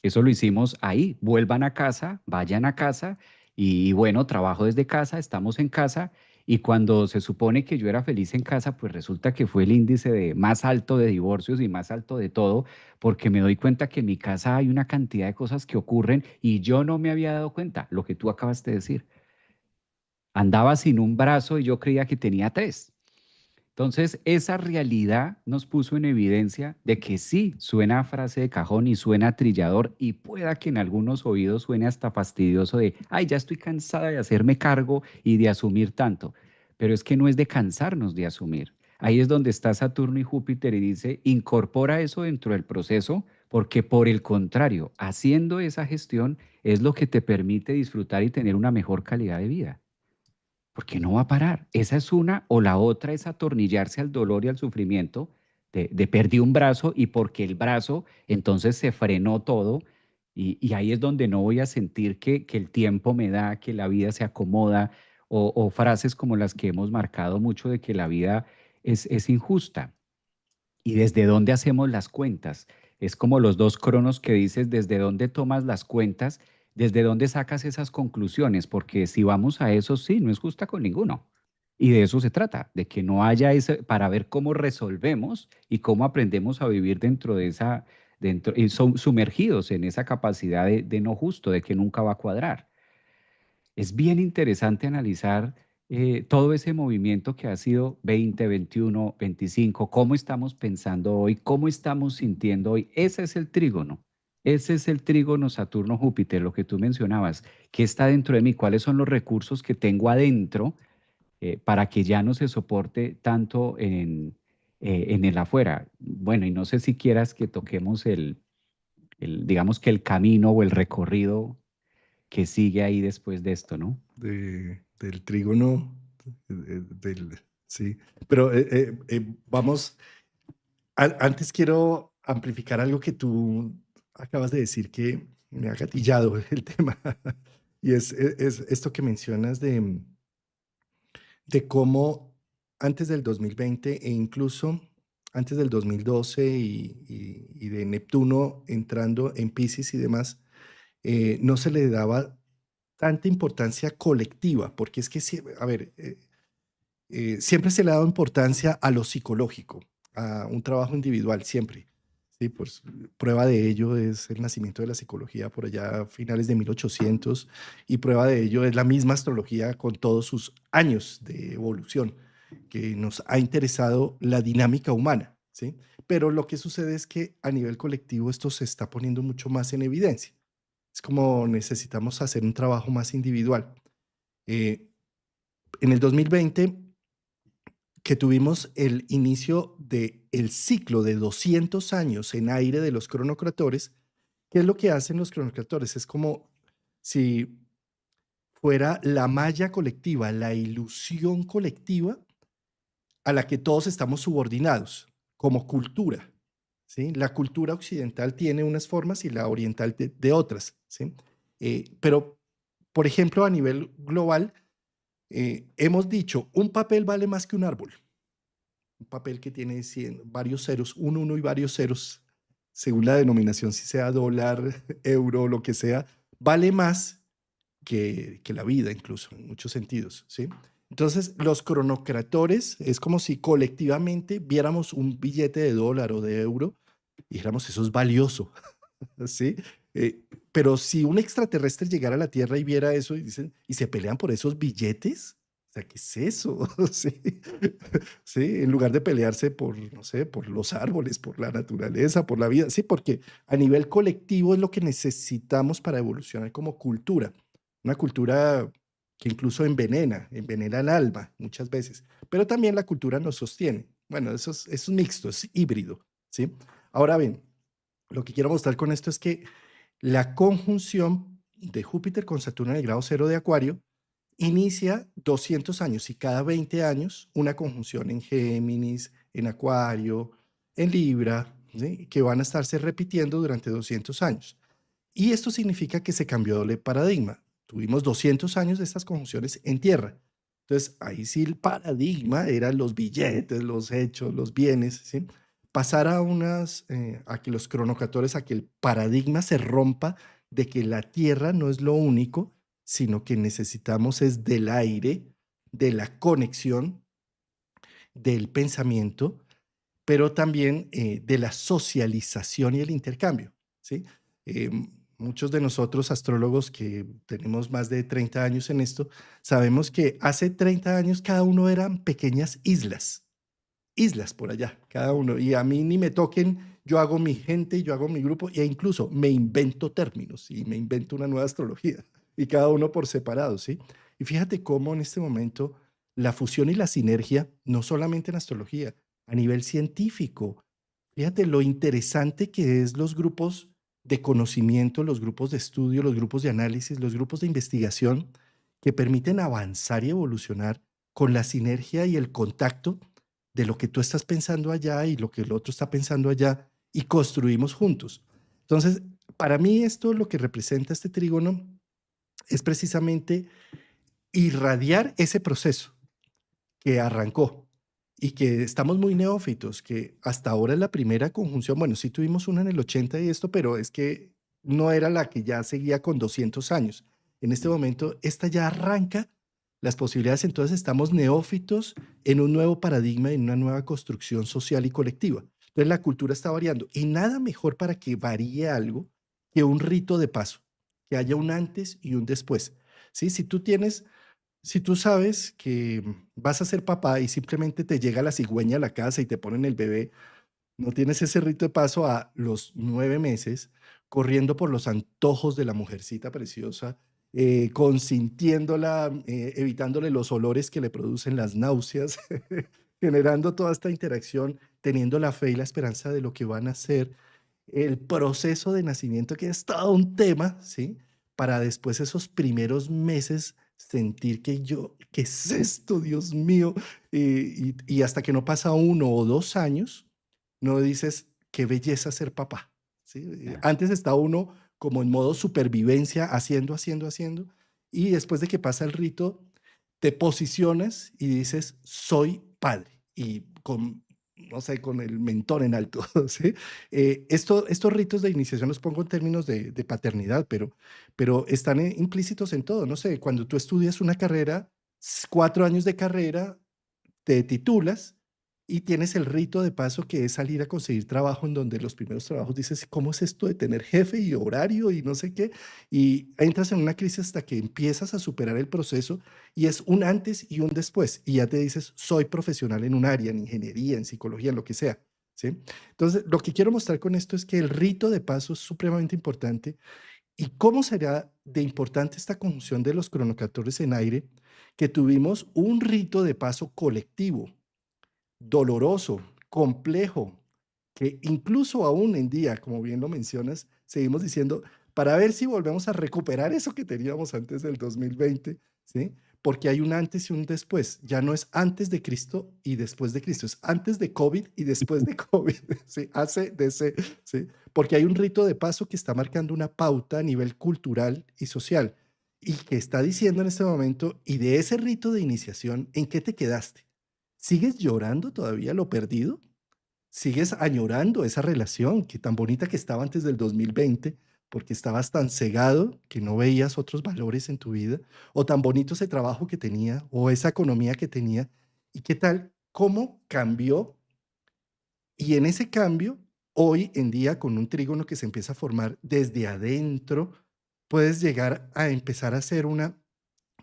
Speaker 2: Eso lo hicimos ahí. Vuelvan a casa, vayan a casa y bueno, trabajo desde casa, estamos en casa y cuando se supone que yo era feliz en casa, pues resulta que fue el índice de más alto de divorcios y más alto de todo, porque me doy cuenta que en mi casa hay una cantidad de cosas que ocurren y yo no me había dado cuenta, lo que tú acabas de decir. Andaba sin un brazo y yo creía que tenía tres. Entonces, esa realidad nos puso en evidencia de que sí, suena a frase de cajón y suena a trillador y pueda que en algunos oídos suene hasta fastidioso de, ay, ya estoy cansada de hacerme cargo y de asumir tanto. Pero es que no es de cansarnos de asumir. Ahí es donde está Saturno y Júpiter y dice, incorpora eso dentro del proceso porque por el contrario, haciendo esa gestión es lo que te permite disfrutar y tener una mejor calidad de vida porque no va a parar. Esa es una, o la otra es atornillarse al dolor y al sufrimiento de perdí un brazo y porque el brazo entonces se frenó todo y ahí es donde no voy a sentir que el tiempo me da, que la vida se acomoda o frases como las que hemos marcado mucho de que la vida es injusta. ¿Y desde dónde hacemos las cuentas? Es como los dos cronos que dices, desde dónde tomas las cuentas, desde dónde sacas esas conclusiones, porque si vamos a eso, sí, no es justa con ninguno. Y de eso se trata, de que no haya ese, para ver cómo resolvemos y cómo aprendemos a vivir dentro de esa, dentro, y sumergidos en esa capacidad de no justo, de que nunca va a cuadrar. Es bien interesante analizar todo ese movimiento que ha sido 20, 21, 25, cómo estamos pensando hoy, cómo estamos sintiendo hoy. Ese es el trígono. Ese es el trígono Saturno-Júpiter, lo que tú mencionabas. ¿Qué está dentro de mí? ¿Cuáles son los recursos que tengo adentro para que ya no se soporte tanto en el afuera? Bueno, y no sé si quieras que toquemos digamos que el camino o el recorrido que sigue ahí después de esto, ¿no?
Speaker 1: Del trígono, sí. Pero vamos, antes quiero amplificar algo que tú acabas de decir que me ha gatillado el tema. Y es esto que mencionas de cómo antes del 2020 e incluso antes del 2012 y de Neptuno entrando en Piscis y demás, no se le daba tanta importancia colectiva, porque es que, a ver, siempre se le ha dado importancia a lo psicológico, a un trabajo individual, siempre. Sí, pues prueba de ello es el nacimiento de la psicología por allá a finales de 1800 y prueba de ello es la misma astrología con todos sus años de evolución, que nos ha interesado la dinámica humana, ¿sí? Pero lo que sucede es que a nivel colectivo esto se está poniendo mucho más en evidencia. Es como necesitamos hacer un trabajo más individual. Eh, en el 2020 que tuvimos el inicio del ciclo de 200 años en aire de los cronocratores. ¿Qué es lo que hacen los cronocratores? Es como si fuera la malla colectiva, la ilusión colectiva a la que todos estamos subordinados como cultura, ¿sí? La cultura occidental tiene unas formas y la oriental de otras, ¿sí? Pero, por ejemplo, a nivel global, hemos dicho, un papel vale más que un árbol. Un papel que tiene varios ceros, un uno y varios ceros, según la denominación, si sea dólar, euro, lo que sea, vale más que la vida, incluso, en muchos sentidos, ¿sí? Entonces, los cronocratores es como si colectivamente viéramos un billete de dólar o de euro y dijéramos, eso es valioso, ¿sí? Pero si un extraterrestre llegara a la Tierra y viera eso y dicen, y se pelean por esos billetes, o sea, ¿qué es eso? Sí, sí, en lugar de pelearse por, no sé, por los árboles, por la naturaleza, por la vida, sí, porque a nivel colectivo es lo que necesitamos para evolucionar como cultura, una cultura que incluso envenena el alma muchas veces, pero también la cultura nos sostiene. Bueno, eso es mixto, es híbrido, ¿sí? Ahora bien, lo que quiero mostrar con esto es que la conjunción de Júpiter con Saturno en el grado cero de Acuario inicia 200 años y cada 20 años una conjunción en Géminis, en Acuario, en Libra, ¿sí? Que van a estarse repitiendo durante 200 años. Y esto significa que se cambió el paradigma. Tuvimos 200 años de estas conjunciones en Tierra. Entonces, ahí sí el paradigma eran los billetes, los hechos, los bienes, ¿sí? Pasar a que los cronocatores, a que el paradigma se rompa de que la Tierra no es lo único, sino que necesitamos es del aire, de la conexión, del pensamiento, pero también de la socialización y el intercambio, ¿sí? Eh, Muchos de nosotros, astrólogos que tenemos más de 30 años en esto, sabemos que hace 30 años cada uno eran pequeñas islas por allá, cada uno. Y a mí ni me toquen, yo hago mi gente, yo hago mi grupo, e incluso me invento términos y me invento una nueva astrología, y cada uno por separado, ¿sí? Y fíjate cómo en este momento la fusión y la sinergia, no solamente en astrología, a nivel científico, fíjate lo interesante que es los grupos de conocimiento, los grupos de estudio, los grupos de análisis, los grupos de investigación que permiten avanzar y evolucionar con la sinergia y el contacto de lo que tú estás pensando allá y lo que el otro está pensando allá y construimos juntos. Entonces, para mí esto lo que representa este trígono es precisamente irradiar ese proceso que arrancó y que estamos muy neófitos, que hasta ahora es la primera conjunción, bueno, sí tuvimos una en el 80 y esto, pero es que no era la que ya seguía con 200 años. En este momento, esta ya arranca las posibilidades, entonces estamos neófitos en un nuevo paradigma, en una nueva construcción social y colectiva. Entonces la cultura está variando y nada mejor para que varíe algo que un rito de paso, que haya un antes y un después. ¿Sí? Si tú sabes que vas a ser papá y simplemente te llega la cigüeña a la casa y te ponen el bebé, no tienes ese rito de paso a los 9 meses corriendo por los antojos de la mujercita preciosa, consintiéndola, evitándole los olores que le producen las náuseas, generando toda esta interacción, teniendo la fe y la esperanza de lo que van a ser el proceso de nacimiento, que es todo un tema, ¿sí? Para después esos primeros meses sentir que ¿qué es esto, Dios mío? Y hasta que no pasa 1 o 2 años, no dices, qué belleza ser papá, ¿sí?
Speaker 2: Claro.
Speaker 1: Antes está uno como en modo supervivencia, haciendo, y después de que pasa el rito, te posicionas y dices, soy padre y con, no sé, con el mentón en alto, ¿sí? Estos ritos de iniciación los pongo en términos de paternidad, pero están implícitos en todo, no sé, cuando tú estudias una carrera, 4 años de carrera, te titulas y tienes el rito de paso que es salir a conseguir trabajo en donde los primeros trabajos dices, ¿cómo es esto de tener jefe y horario y no sé qué? Y entras en una crisis hasta que empiezas a superar el proceso y es un antes y un después y ya te dices, soy profesional en un área, en ingeniería, en psicología, en lo que sea. ¿Sí? Entonces, lo que quiero mostrar con esto es que el rito de paso es supremamente importante y cómo será de importante esta conjunción de los cronocaptores en aire que tuvimos un rito de paso colectivo doloroso, complejo, que incluso aún en día, como bien lo mencionas, seguimos diciendo, para ver si volvemos a recuperar eso que teníamos antes del 2020, ¿sí? Porque hay un antes y un después. Ya no es antes de Cristo y después de Cristo, es antes de COVID y después de COVID, ¿sí? ACDC, ¿sí? Porque hay un rito de paso que está marcando una pauta a nivel cultural y social y que está diciendo en este momento, y de ese rito de iniciación, ¿en qué te quedaste? ¿Sigues llorando todavía lo perdido? ¿Sigues añorando esa relación que tan bonita que estaba antes del 2020, porque estabas tan cegado que no veías otros valores en tu vida? ¿O tan bonito ese trabajo que tenía o esa economía que tenía? ¿Y qué tal? ¿Cómo cambió? Y en ese cambio, hoy en día, con un trígono que se empieza a formar desde adentro, puedes llegar a empezar a hacer una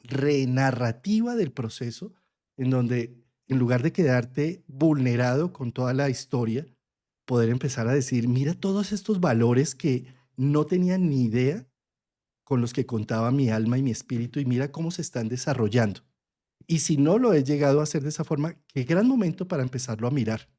Speaker 1: renarrativa del proceso, en donde en lugar de quedarte vulnerado con toda la historia, poder empezar a decir, mira todos estos valores que no tenía ni idea con los que contaba mi alma y mi espíritu y mira cómo se están desarrollando. Y si no lo he llegado a hacer de esa forma, qué gran momento para empezarlo a mirar,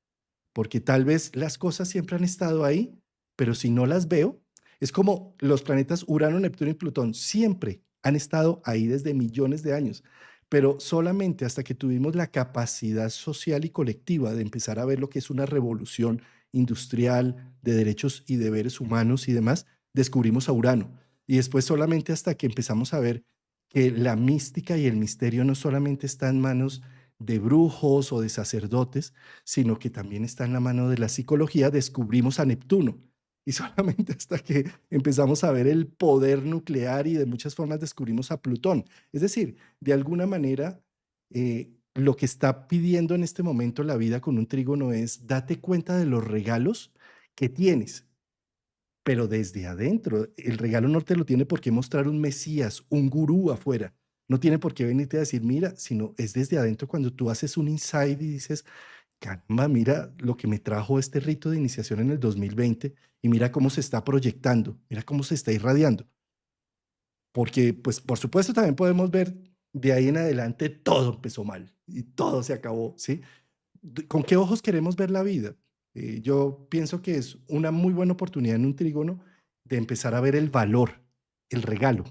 Speaker 1: porque tal vez las cosas siempre han estado ahí, pero si no las veo, es como los planetas Urano, Neptuno y Plutón, siempre han estado ahí desde millones de años, pero solamente hasta que tuvimos la capacidad social y colectiva de empezar a ver lo que es una revolución industrial de derechos y deberes humanos y demás, descubrimos a Urano. Y después solamente hasta que empezamos a ver que la mística y el misterio no solamente está en manos de brujos o de sacerdotes, sino que también está en la mano de la psicología, descubrimos a Neptuno. Y solamente hasta que empezamos a ver el poder nuclear y de muchas formas descubrimos a Plutón. Es decir, de alguna manera, lo que está pidiendo en este momento la vida con un trígono es date cuenta de los regalos que tienes, pero desde adentro. El regalo no te lo tiene por qué mostrar un mesías, un gurú afuera. No tiene por qué venirte a decir, mira, sino es desde adentro cuando tú haces un insight y dices, caramba, mira lo que me trajo este rito de iniciación en el 2020 y mira cómo se está proyectando, mira cómo se está irradiando. Porque, pues, por supuesto, también podemos ver de ahí en adelante todo empezó mal y todo se acabó, ¿sí? ¿Con qué ojos queremos ver la vida? Yo pienso que es una muy buena oportunidad en un trígono de empezar a ver el valor, el regalo.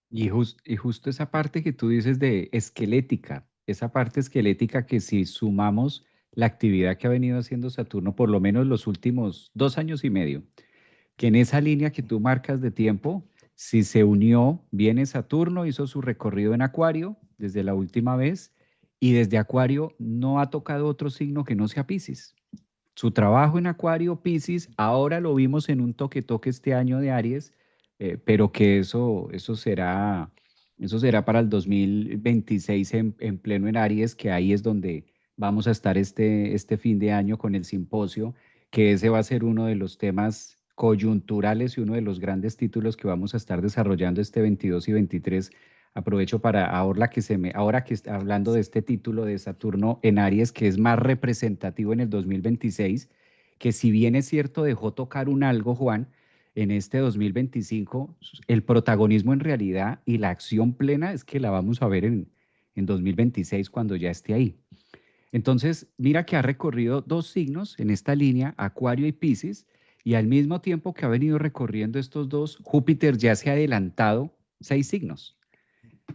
Speaker 2: Y justo esa parte que tú dices de esquelética, esa parte esquelética que si sumamos la actividad que ha venido haciendo Saturno por lo menos los últimos 2 años y medio, que en esa línea que tú marcas de tiempo, si se unió, viene Saturno, hizo su recorrido en Acuario desde la última vez y desde Acuario no ha tocado otro signo que no sea Piscis. Su trabajo en Acuario, Piscis, ahora lo vimos en un toque-toque este año de Aries, pero que eso será para el 2026 en pleno en Aries, que ahí es donde vamos a estar este fin de año con el simposio, que ese va a ser uno de los temas coyunturales y uno de los grandes títulos que vamos a estar desarrollando este 22 y 23. Aprovecho para ahora que está hablando de este título de Saturno en Aries, que es más representativo en el 2026, que si bien es cierto dejó tocar un algo, Juan, en este 2025, el protagonismo en realidad y la acción plena es que la vamos a ver en 2026 cuando ya esté ahí. Entonces, mira que ha recorrido dos signos en esta línea, Acuario y Piscis, y al mismo tiempo que ha venido recorriendo estos dos, Júpiter ya se ha adelantado 6 signos.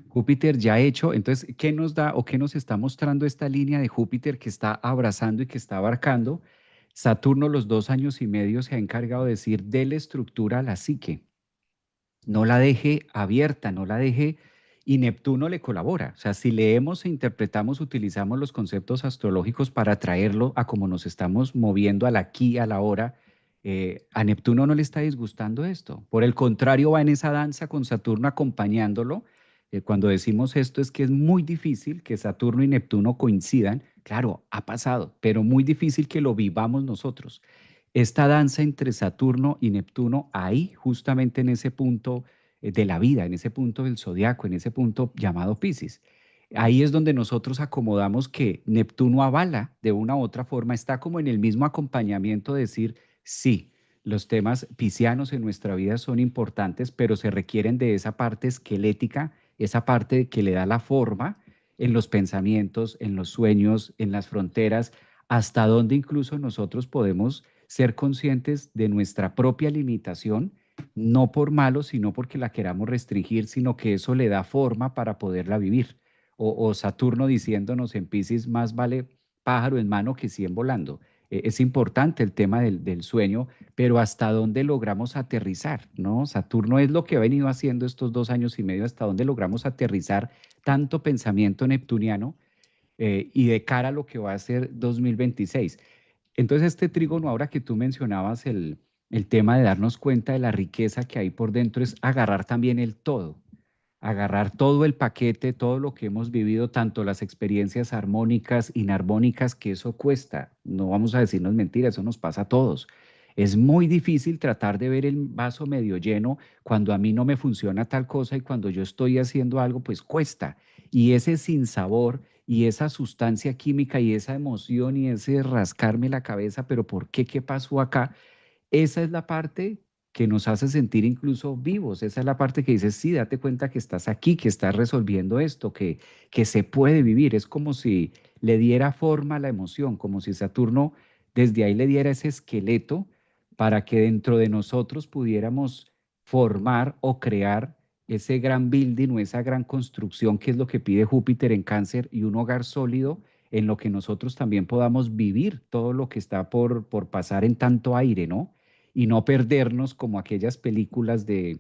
Speaker 2: Júpiter ya hecho, entonces, ¿qué nos da o qué nos está mostrando esta línea de Júpiter que está abrazando y que está abarcando? Saturno los 2 años y medio se ha encargado de decir, déle estructura a la psique, no la deje abierta, no la deje y Neptuno le colabora. O sea, si leemos e interpretamos, utilizamos los conceptos astrológicos para traerlo a cómo nos estamos moviendo al aquí, a la hora, a Neptuno no le está disgustando esto. Por el contrario, va en esa danza con Saturno acompañándolo. Cuando decimos esto es que es muy difícil que Saturno y Neptuno coincidan. Claro, ha pasado, pero muy difícil que lo vivamos nosotros. Esta danza entre Saturno y Neptuno, ahí, justamente en ese punto de la vida, en ese punto del zodiaco, en ese punto llamado Piscis. Ahí es donde nosotros acomodamos que Neptuno avala de una u otra forma, está como en el mismo acompañamiento de decir, sí, los temas piscianos en nuestra vida son importantes, pero se requieren de esa parte esquelética, esa parte que le da la forma en los pensamientos, en los sueños, en las fronteras, hasta donde incluso nosotros podemos ser conscientes de nuestra propia limitación, no por malo, sino porque la queramos restringir, sino que eso le da forma para poderla vivir. O Saturno diciéndonos en Piscis, más vale pájaro en mano que 100 volando. Es importante el tema del sueño, pero hasta dónde logramos aterrizar, ¿no? Saturno es lo que ha venido haciendo estos 2 años y medio, hasta dónde logramos aterrizar tanto pensamiento neptuniano y de cara a lo que va a ser 2026. Entonces, este trígono, ahora que tú mencionabas el tema de darnos cuenta de la riqueza que hay por dentro, es agarrar también el todo, agarrar todo el paquete, todo lo que hemos vivido, tanto las experiencias armónicas, inarmónicas, que eso cuesta. No vamos a decirnos mentiras, eso nos pasa a todos. Es muy difícil tratar de ver el vaso medio lleno cuando a mí no me funciona tal cosa y cuando yo estoy haciendo algo, pues cuesta. Y ese sinsabor y esa sustancia química y esa emoción y ese rascarme la cabeza, pero ¿por qué? ¿Qué pasó acá? Esa es la parte que nos hace sentir incluso vivos. Esa es la parte que dices, sí, date cuenta que estás aquí, que estás resolviendo esto, que se puede vivir. Es como si le diera forma a la emoción, como si Saturno desde ahí le diera ese esqueleto para que dentro de nosotros pudiéramos formar o crear ese gran building o esa gran construcción que es lo que pide Júpiter en Cáncer y un hogar sólido en lo que nosotros también podamos vivir todo lo que está por pasar en tanto aire, ¿no? Y no perdernos como aquellas películas de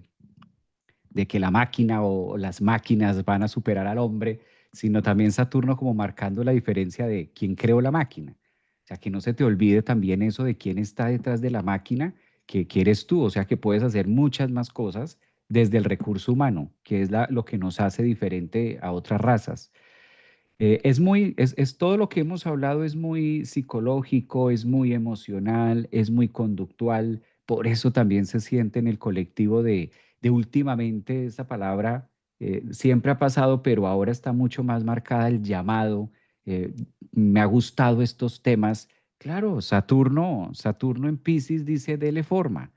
Speaker 2: que la máquina o las máquinas van a superar al hombre, sino también Saturno como marcando la diferencia de quién creó la máquina. O sea, que no se te olvide también eso de quién está detrás de la máquina, que eres tú. O sea, que puedes hacer muchas más cosas desde el recurso humano, que es lo que nos hace diferente a otras razas. Es todo lo que hemos hablado es muy psicológico, es muy emocional, es muy conductual, por eso también se siente en el colectivo de últimamente esa palabra siempre ha pasado, pero ahora está mucho más marcada el llamado. eh, Me ha gustado estos temas. Claro, Saturno en Piscis dice dele forma.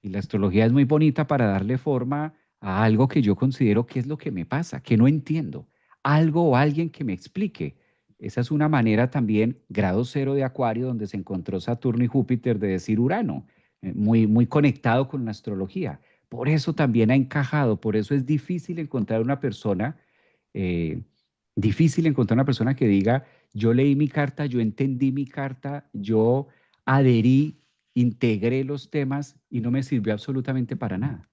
Speaker 2: Y la astrología es muy bonita para darle forma a algo que yo considero que es lo que me pasa, que no entiendo. Algo o alguien que me explique. Esa es una manera también, grado cero de Acuario, donde se encontró Saturno y Júpiter, de decir Urano, muy conectado con la astrología. Por eso también ha encajado, por eso es eh, difícil encontrar una persona que diga, yo leí mi carta, yo entendí mi carta, yo adherí, integré los temas y no me sirvió absolutamente para nada.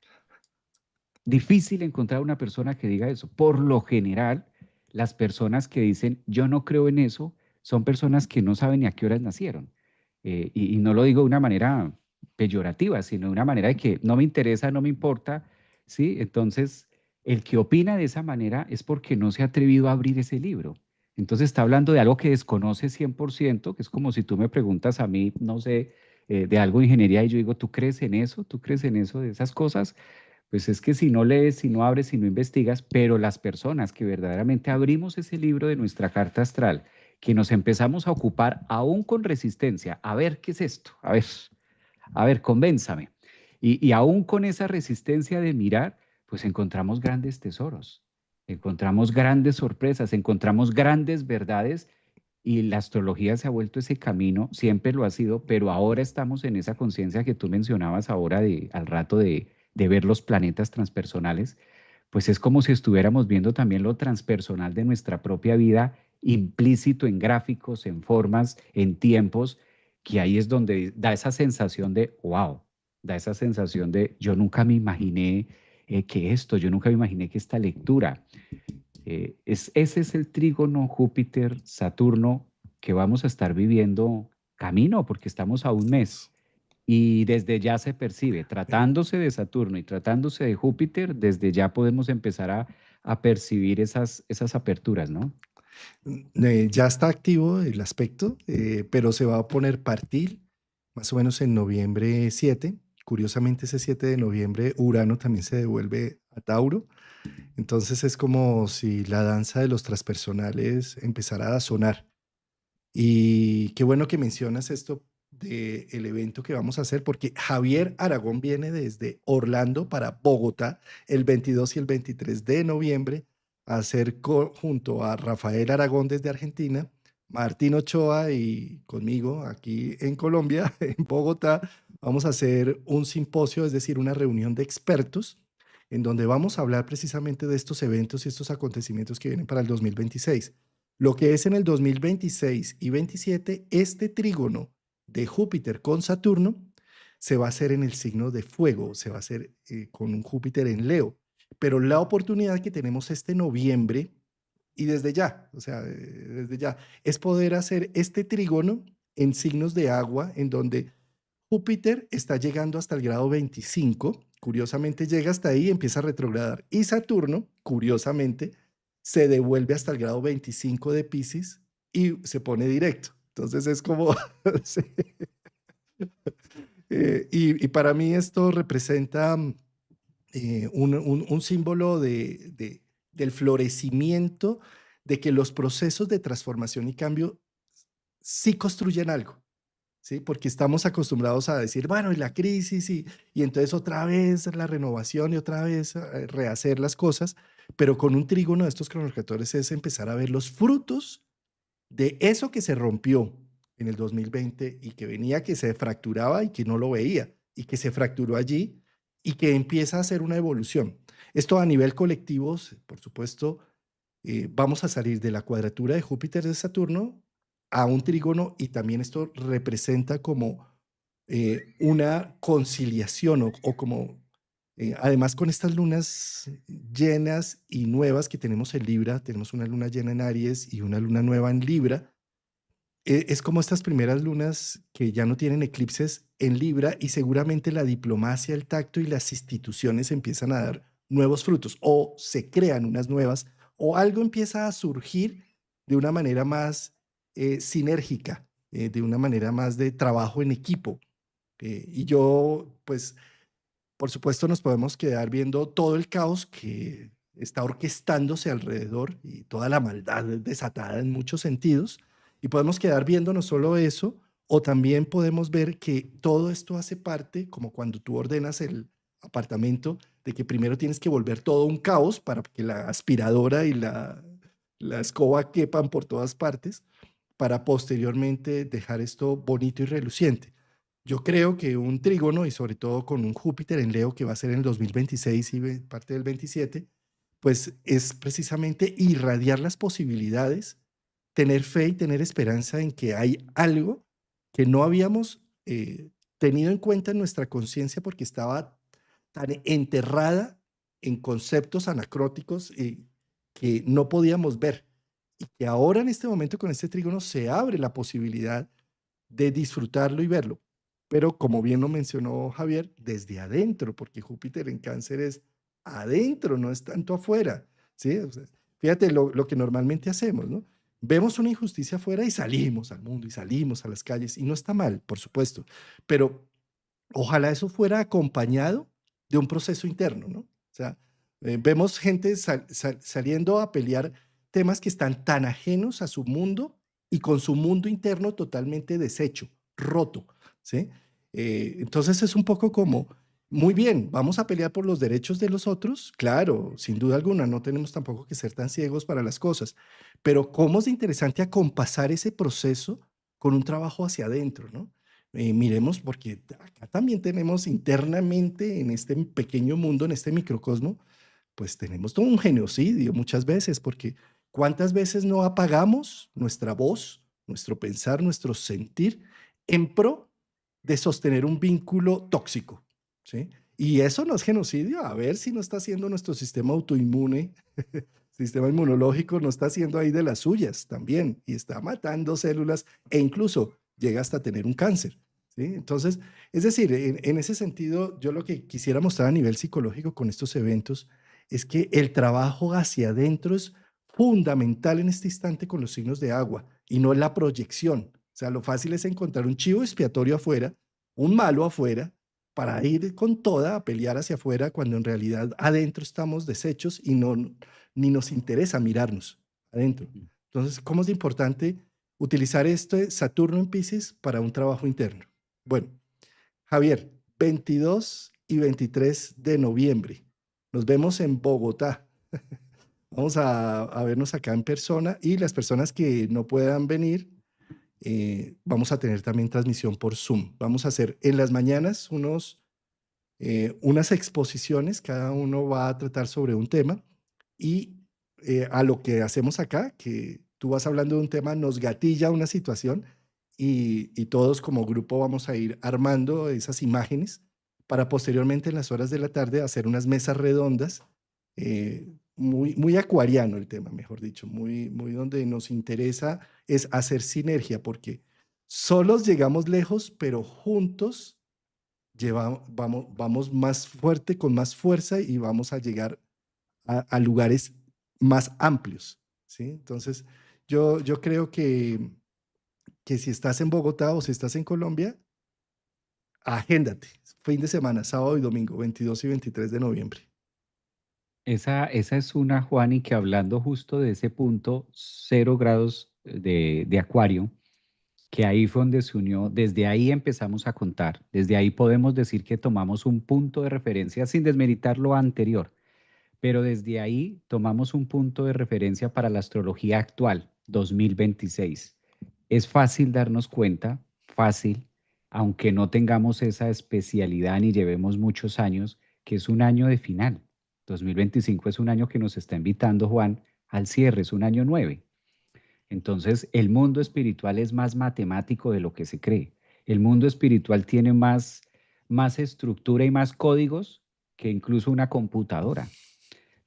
Speaker 2: Difícil encontrar una persona que diga eso. Por lo general, las personas que dicen yo no creo en eso son personas que no saben ni a qué horas nacieron. Y no lo digo de una manera peyorativa, sino de una manera de que no me interesa, no me importa, ¿sí? Entonces, el que opina de esa manera es porque no se ha atrevido a abrir ese libro. Entonces está hablando de algo que desconoce 100%, que es como si tú me preguntas a mí, no sé, de algo de ingeniería y yo digo, ¿tú crees en eso? ¿Tú crees en eso, de esas cosas? Pues es que si no lees, si no abres, si no investigas, pero las personas que verdaderamente abrimos ese libro de nuestra carta astral, que nos empezamos a ocupar aún con resistencia, a ver qué es esto, a ver, convénzame. Y aún con esa resistencia de mirar, pues encontramos grandes tesoros, encontramos grandes sorpresas, encontramos grandes verdades y la astrología se ha vuelto ese camino, siempre lo ha sido, pero ahora estamos en esa conciencia que tú mencionabas ahora al rato de ver los planetas transpersonales, pues es como si estuviéramos viendo también lo transpersonal de nuestra propia vida, implícito en gráficos, en formas, en tiempos, que ahí es donde da esa sensación de, wow, da esa sensación de, yo nunca me imaginé que esto, yo nunca me imaginé que esta lectura, ese es el trígono Júpiter-Saturno que vamos a estar viviendo camino, porque estamos a un mes. Y desde ya se percibe, tratándose de Saturno y tratándose de Júpiter, desde ya podemos empezar a percibir esas aperturas, ¿no?
Speaker 1: Ya está activo el aspecto, pero se va a poner partil más o menos en noviembre 7. Curiosamente, ese 7 de noviembre, Urano también se devuelve a Tauro. Entonces es como si la danza de los transpersonales empezara a sonar. Y qué bueno que mencionas esto del evento que vamos a hacer, porque Javier Aragón viene desde Orlando para Bogotá el 22 y el 23 de noviembre a hacer junto a Rafael Aragón desde Argentina, Martín Ochoa y conmigo aquí en Colombia, en Bogotá, vamos a hacer un simposio, es decir, una reunión de expertos en donde vamos a hablar precisamente de estos eventos y estos acontecimientos que vienen para el 2026. Lo que es en el 2026 y 27, este trígono de Júpiter con Saturno se va a hacer en el signo de fuego, se va a hacer con un Júpiter en Leo. Pero la oportunidad que tenemos este noviembre y desde ya, o sea, desde ya, es poder hacer este trígono en signos de agua, en donde Júpiter está llegando hasta el grado 25, curiosamente llega hasta ahí y empieza a retrogradar. Y Saturno, curiosamente, se devuelve hasta el grado 25 de Pisces y se pone directo. Entonces es como, sí. Y para mí esto representa un símbolo del florecimiento, de que los procesos de transformación y cambio sí construyen algo. ¿Sí? Porque estamos acostumbrados a decir, bueno, y la crisis, y entonces otra vez la renovación y otra vez rehacer las cosas, pero con un trígono de estos cronometradores es empezar a ver los frutos de eso que se rompió en el 2020 y que venía, que se fracturaba y que no lo veía, y que se fracturó allí y que empieza a hacer una evolución. Esto a nivel colectivo, por supuesto, vamos a salir de la cuadratura de Júpiter de Saturno a un trígono y también esto representa como una conciliación o como, además con estas lunas llenas y nuevas que tenemos en Libra, tenemos una luna llena en Aries y una luna nueva en Libra, es como estas primeras lunas que ya no tienen eclipses en Libra y seguramente la diplomacia, el tacto y las instituciones empiezan a dar nuevos frutos o se crean unas nuevas o algo empieza a surgir de una manera más sinérgica, de una manera más de trabajo en equipo. Y yo, pues, por supuesto, nos podemos quedar viendo todo el caos que está orquestándose alrededor y toda la maldad desatada en muchos sentidos. Y podemos quedar viendo no solo eso, o también podemos ver que todo esto hace parte, como cuando tú ordenas el apartamento, de que primero tienes que volver todo un caos para que la aspiradora y la escoba quepan por todas partes, para posteriormente dejar esto bonito y reluciente. Yo creo que un trígono, y sobre todo con un Júpiter en Leo que va a ser en el 2026 y parte del 27, pues es precisamente irradiar las posibilidades, tener fe y tener esperanza en que hay algo que no habíamos tenido en cuenta en nuestra conciencia porque estaba tan enterrada en conceptos anacróticos que no podíamos ver. Y que ahora en este momento con este trígono se abre la posibilidad de disfrutarlo y verlo. Pero como bien lo mencionó Javier, desde adentro, porque Júpiter en cáncer es adentro, no es tanto afuera. ¿Sí? O sea, fíjate lo que normalmente hacemos, ¿no? Vemos una injusticia afuera y salimos al mundo y salimos a las calles, y no está mal, por supuesto, pero ojalá eso fuera acompañado de un proceso interno, ¿no? O sea, vemos gente saliendo a pelear temas que están tan ajenos a su mundo y con su mundo interno totalmente deshecho, roto, ¿sí? Entonces es un poco como, muy bien, vamos a pelear por los derechos de los otros, claro, sin duda alguna, no tenemos tampoco que ser tan ciegos para las cosas, pero cómo es interesante acompasar ese proceso con un trabajo hacia adentro, ¿no? Miremos, porque acá también tenemos internamente en este pequeño mundo, en este microcosmo, pues tenemos todo un genocidio muchas veces, porque ¿cuántas veces no apagamos nuestra voz, nuestro pensar, nuestro sentir en pro de sostener un vínculo tóxico? ¿Sí? Y eso no es genocidio, a ver si no está haciendo nuestro sistema autoinmune, sistema inmunológico, no está haciendo ahí de las suyas también, y está matando células e incluso llega hasta tener un cáncer. ¿Sí? Entonces, es decir, en ese sentido, yo lo que quisiera mostrar a nivel psicológico con estos eventos es que el trabajo hacia adentro es fundamental en este instante con los signos de agua y no la proyección. O sea, lo fácil es encontrar un chivo expiatorio afuera, un malo afuera, para ir con toda a pelear hacia afuera cuando en realidad adentro estamos deshechos y no, ni nos interesa mirarnos adentro. Entonces, ¿cómo es importante utilizar este Saturno en Pisces para un trabajo interno? Bueno, Javier, 22 y 23 de noviembre. Nos vemos en Bogotá. Vamos a vernos acá en persona y las personas que no puedan venir, vamos a tener también transmisión por Zoom. Vamos a hacer en las mañanas unas exposiciones, cada uno va a tratar sobre un tema y a lo que hacemos acá, que tú vas hablando de un tema, nos gatilla una situación y todos como grupo vamos a ir armando esas imágenes para posteriormente en las horas de la tarde hacer unas mesas redondas, muy acuariano el tema, mejor dicho, muy donde nos interesa es hacer sinergia, porque solos llegamos lejos, pero juntos vamos más fuerte, con más fuerza y vamos a llegar a lugares más amplios, ¿sí? Entonces, yo creo que si estás en Bogotá o si estás en Colombia, agéndate, fin de semana, sábado y domingo, 22 y 23 de noviembre.
Speaker 2: Esa es una, Juan, y que hablando justo de ese punto, 0 grados de Acuario, que ahí fue donde se unió, desde ahí empezamos a contar, desde ahí podemos decir que tomamos un punto de referencia sin desmeritar lo anterior, pero desde ahí tomamos un punto de referencia para la astrología actual, 2026. Es fácil darnos cuenta, fácil, aunque no tengamos esa especialidad ni llevemos muchos años, que es un año de final. 2025 es un año que nos está invitando, Juan, al cierre, es un año 9. Entonces, el mundo espiritual es más matemático de lo que se cree. El mundo espiritual tiene más estructura y más códigos que incluso una computadora.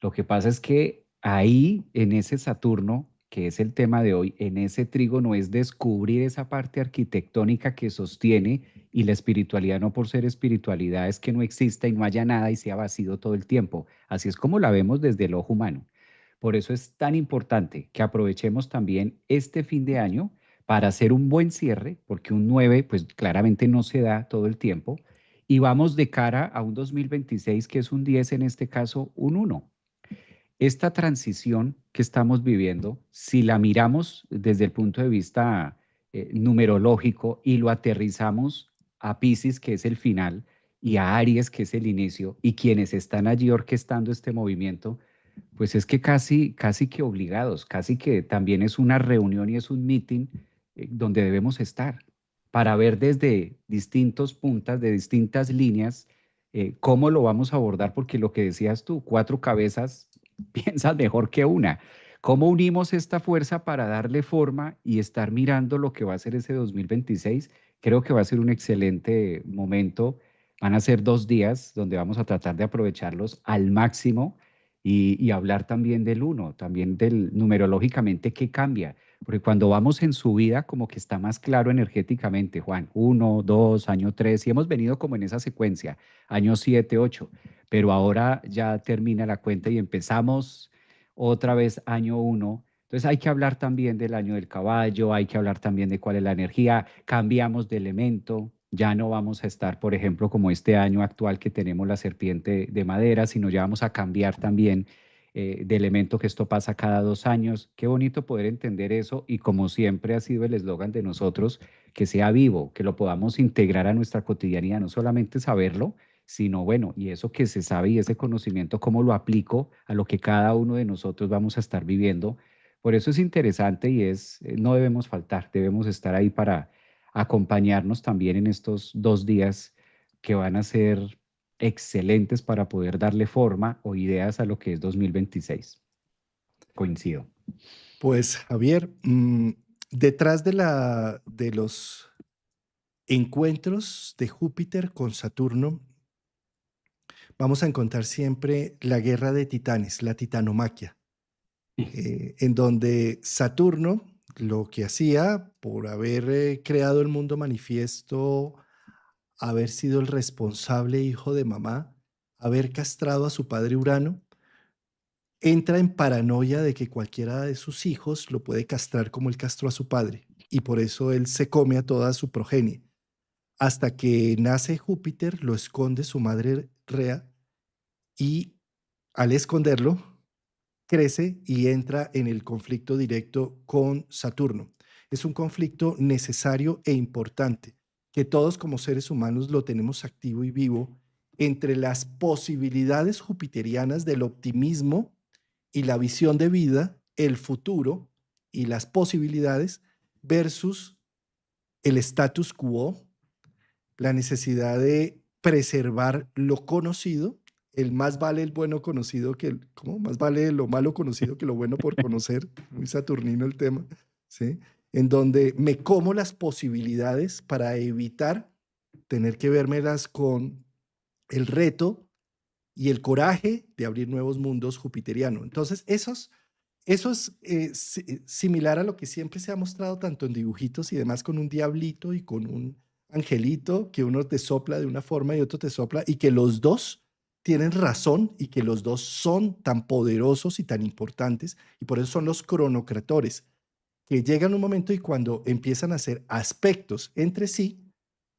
Speaker 2: Lo que pasa es que ahí, en ese Saturno, que es el tema de hoy, en ese trígono es descubrir esa parte arquitectónica que sostiene y la espiritualidad no por ser espiritualidad es que no exista y no haya nada y sea vacío todo el tiempo. Así es como la vemos desde el ojo humano. Por eso es tan importante que aprovechemos también este fin de año para hacer un buen cierre, porque un 9 pues claramente no se da todo el tiempo, y vamos de cara a un 2026 que es un 10, en este caso un 1. Esta transición que estamos viviendo, si la miramos desde el punto de vista numerológico y lo aterrizamos a Pisces, que es el final, y a Aries, que es el inicio, y quienes están allí orquestando este movimiento, pues es que casi que obligados, casi que también es una reunión y es un meeting donde debemos estar para ver desde distintos puntas, de distintas líneas, cómo lo vamos a abordar, porque lo que decías tú, 4 cabezas piensas mejor que una. ¿Cómo unimos esta fuerza para darle forma y estar mirando lo que va a ser ese 2026? Creo que va a ser un excelente momento. Van a ser 2 días donde vamos a tratar de aprovecharlos al máximo y hablar también del uno, también del numerológicamente qué cambia. Porque cuando vamos en subida, como que está más claro energéticamente, Juan, 1, 2, año 3, y hemos venido como en esa secuencia, año 7, 8, pero ahora ya termina la cuenta y empezamos otra vez año 1. Entonces hay que hablar también del año del caballo, hay que hablar también de cuál es la energía, cambiamos de elemento, ya no vamos a estar, por ejemplo, como este año actual que tenemos la serpiente de madera, sino ya vamos a cambiar también de elemento, que esto pasa cada 2 años. Qué bonito poder entender eso y como siempre ha sido el eslogan de nosotros, que sea vivo, que lo podamos integrar a nuestra cotidianidad, no solamente saberlo, sino bueno, y eso que se sabe y ese conocimiento, cómo lo aplico a lo que cada uno de nosotros vamos a estar viviendo. Por eso es interesante y no debemos faltar, debemos estar ahí para acompañarnos también en estos 2 días que van a ser excelentes para poder darle forma o ideas a lo que es 2026. Coincido.
Speaker 1: Pues Javier, detrás de los encuentros de Júpiter con Saturno vamos a encontrar siempre la guerra de titanes, la titanomaquia, en donde Saturno lo que hacía por haber creado el mundo manifiesto, haber sido el responsable hijo de mamá, haber castrado a su padre Urano, entra en paranoia de que cualquiera de sus hijos lo puede castrar como él castró a su padre, y por eso él se come a toda su progenie. Hasta que nace Júpiter, lo esconde su madre Rea, y al esconderlo, crece y entra en el conflicto directo con Saturno. Es un conflicto necesario e importante, que todos como seres humanos lo tenemos activo y vivo entre las posibilidades jupiterianas del optimismo y la visión de vida, el futuro y las posibilidades versus el status quo, la necesidad de preservar lo conocido, el más vale el bueno conocido que el, ¿cómo? Más vale lo malo conocido que lo bueno por conocer, muy saturnino el tema, ¿sí? En donde me como las posibilidades para evitar tener que vérmelas con el reto y el coraje de abrir nuevos mundos jupiteriano. Entonces, eso es similar a lo que siempre se ha mostrado tanto en dibujitos y demás con un diablito y con un angelito que uno te sopla de una forma y otro te sopla y que los dos tienen razón y que los dos son tan poderosos y tan importantes y por eso son los cronocratores que llegan un momento y cuando empiezan a hacer aspectos entre sí,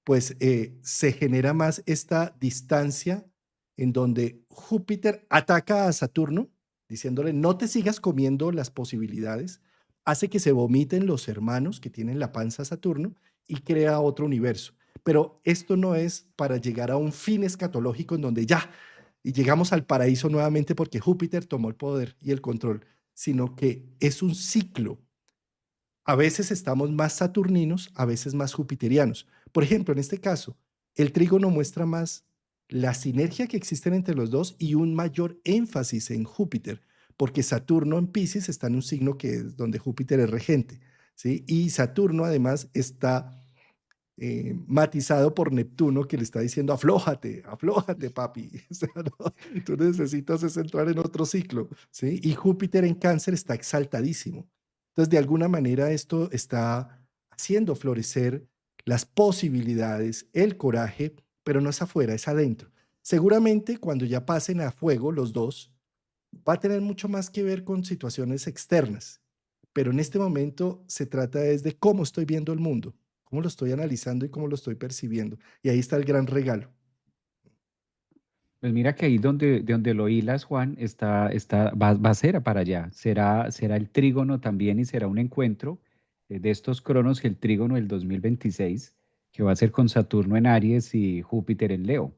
Speaker 1: pues se genera más esta distancia en donde Júpiter ataca a Saturno, diciéndole, no te sigas comiendo las posibilidades, hace que se vomiten los hermanos que tienen la panza a Saturno y crea otro universo. Pero esto no es para llegar a un fin escatológico en donde ya, y llegamos al paraíso nuevamente porque Júpiter tomó el poder y el control, sino que es un ciclo. A veces estamos más saturninos, a veces más jupiterianos. Por ejemplo, en este caso, el trígono muestra más la sinergia que existen entre los dos y un mayor énfasis en Júpiter, porque Saturno en Pisces está en un signo que es donde Júpiter es regente, ¿sí? Y Saturno además está matizado por Neptuno que le está diciendo, aflójate, aflójate, papi. O sea, no, tú necesitas es entrar en otro ciclo, ¿sí? Y Júpiter en Cáncer está exaltadísimo. Entonces, de alguna manera, esto está haciendo florecer las posibilidades, el coraje, pero no es afuera, es adentro. Seguramente cuando ya pasen a fuego los dos, va a tener mucho más que ver con situaciones externas, pero en este momento se trata es de cómo estoy viendo el mundo, cómo lo estoy analizando y cómo lo estoy percibiendo. Y ahí está el gran regalo.
Speaker 2: Pues mira que ahí de donde lo hilas, Juan, va a ser para allá. Será el trígono también y será un encuentro de estos cronos, el trígono del 2026, que va a ser con Saturno en Aries y Júpiter en Leo.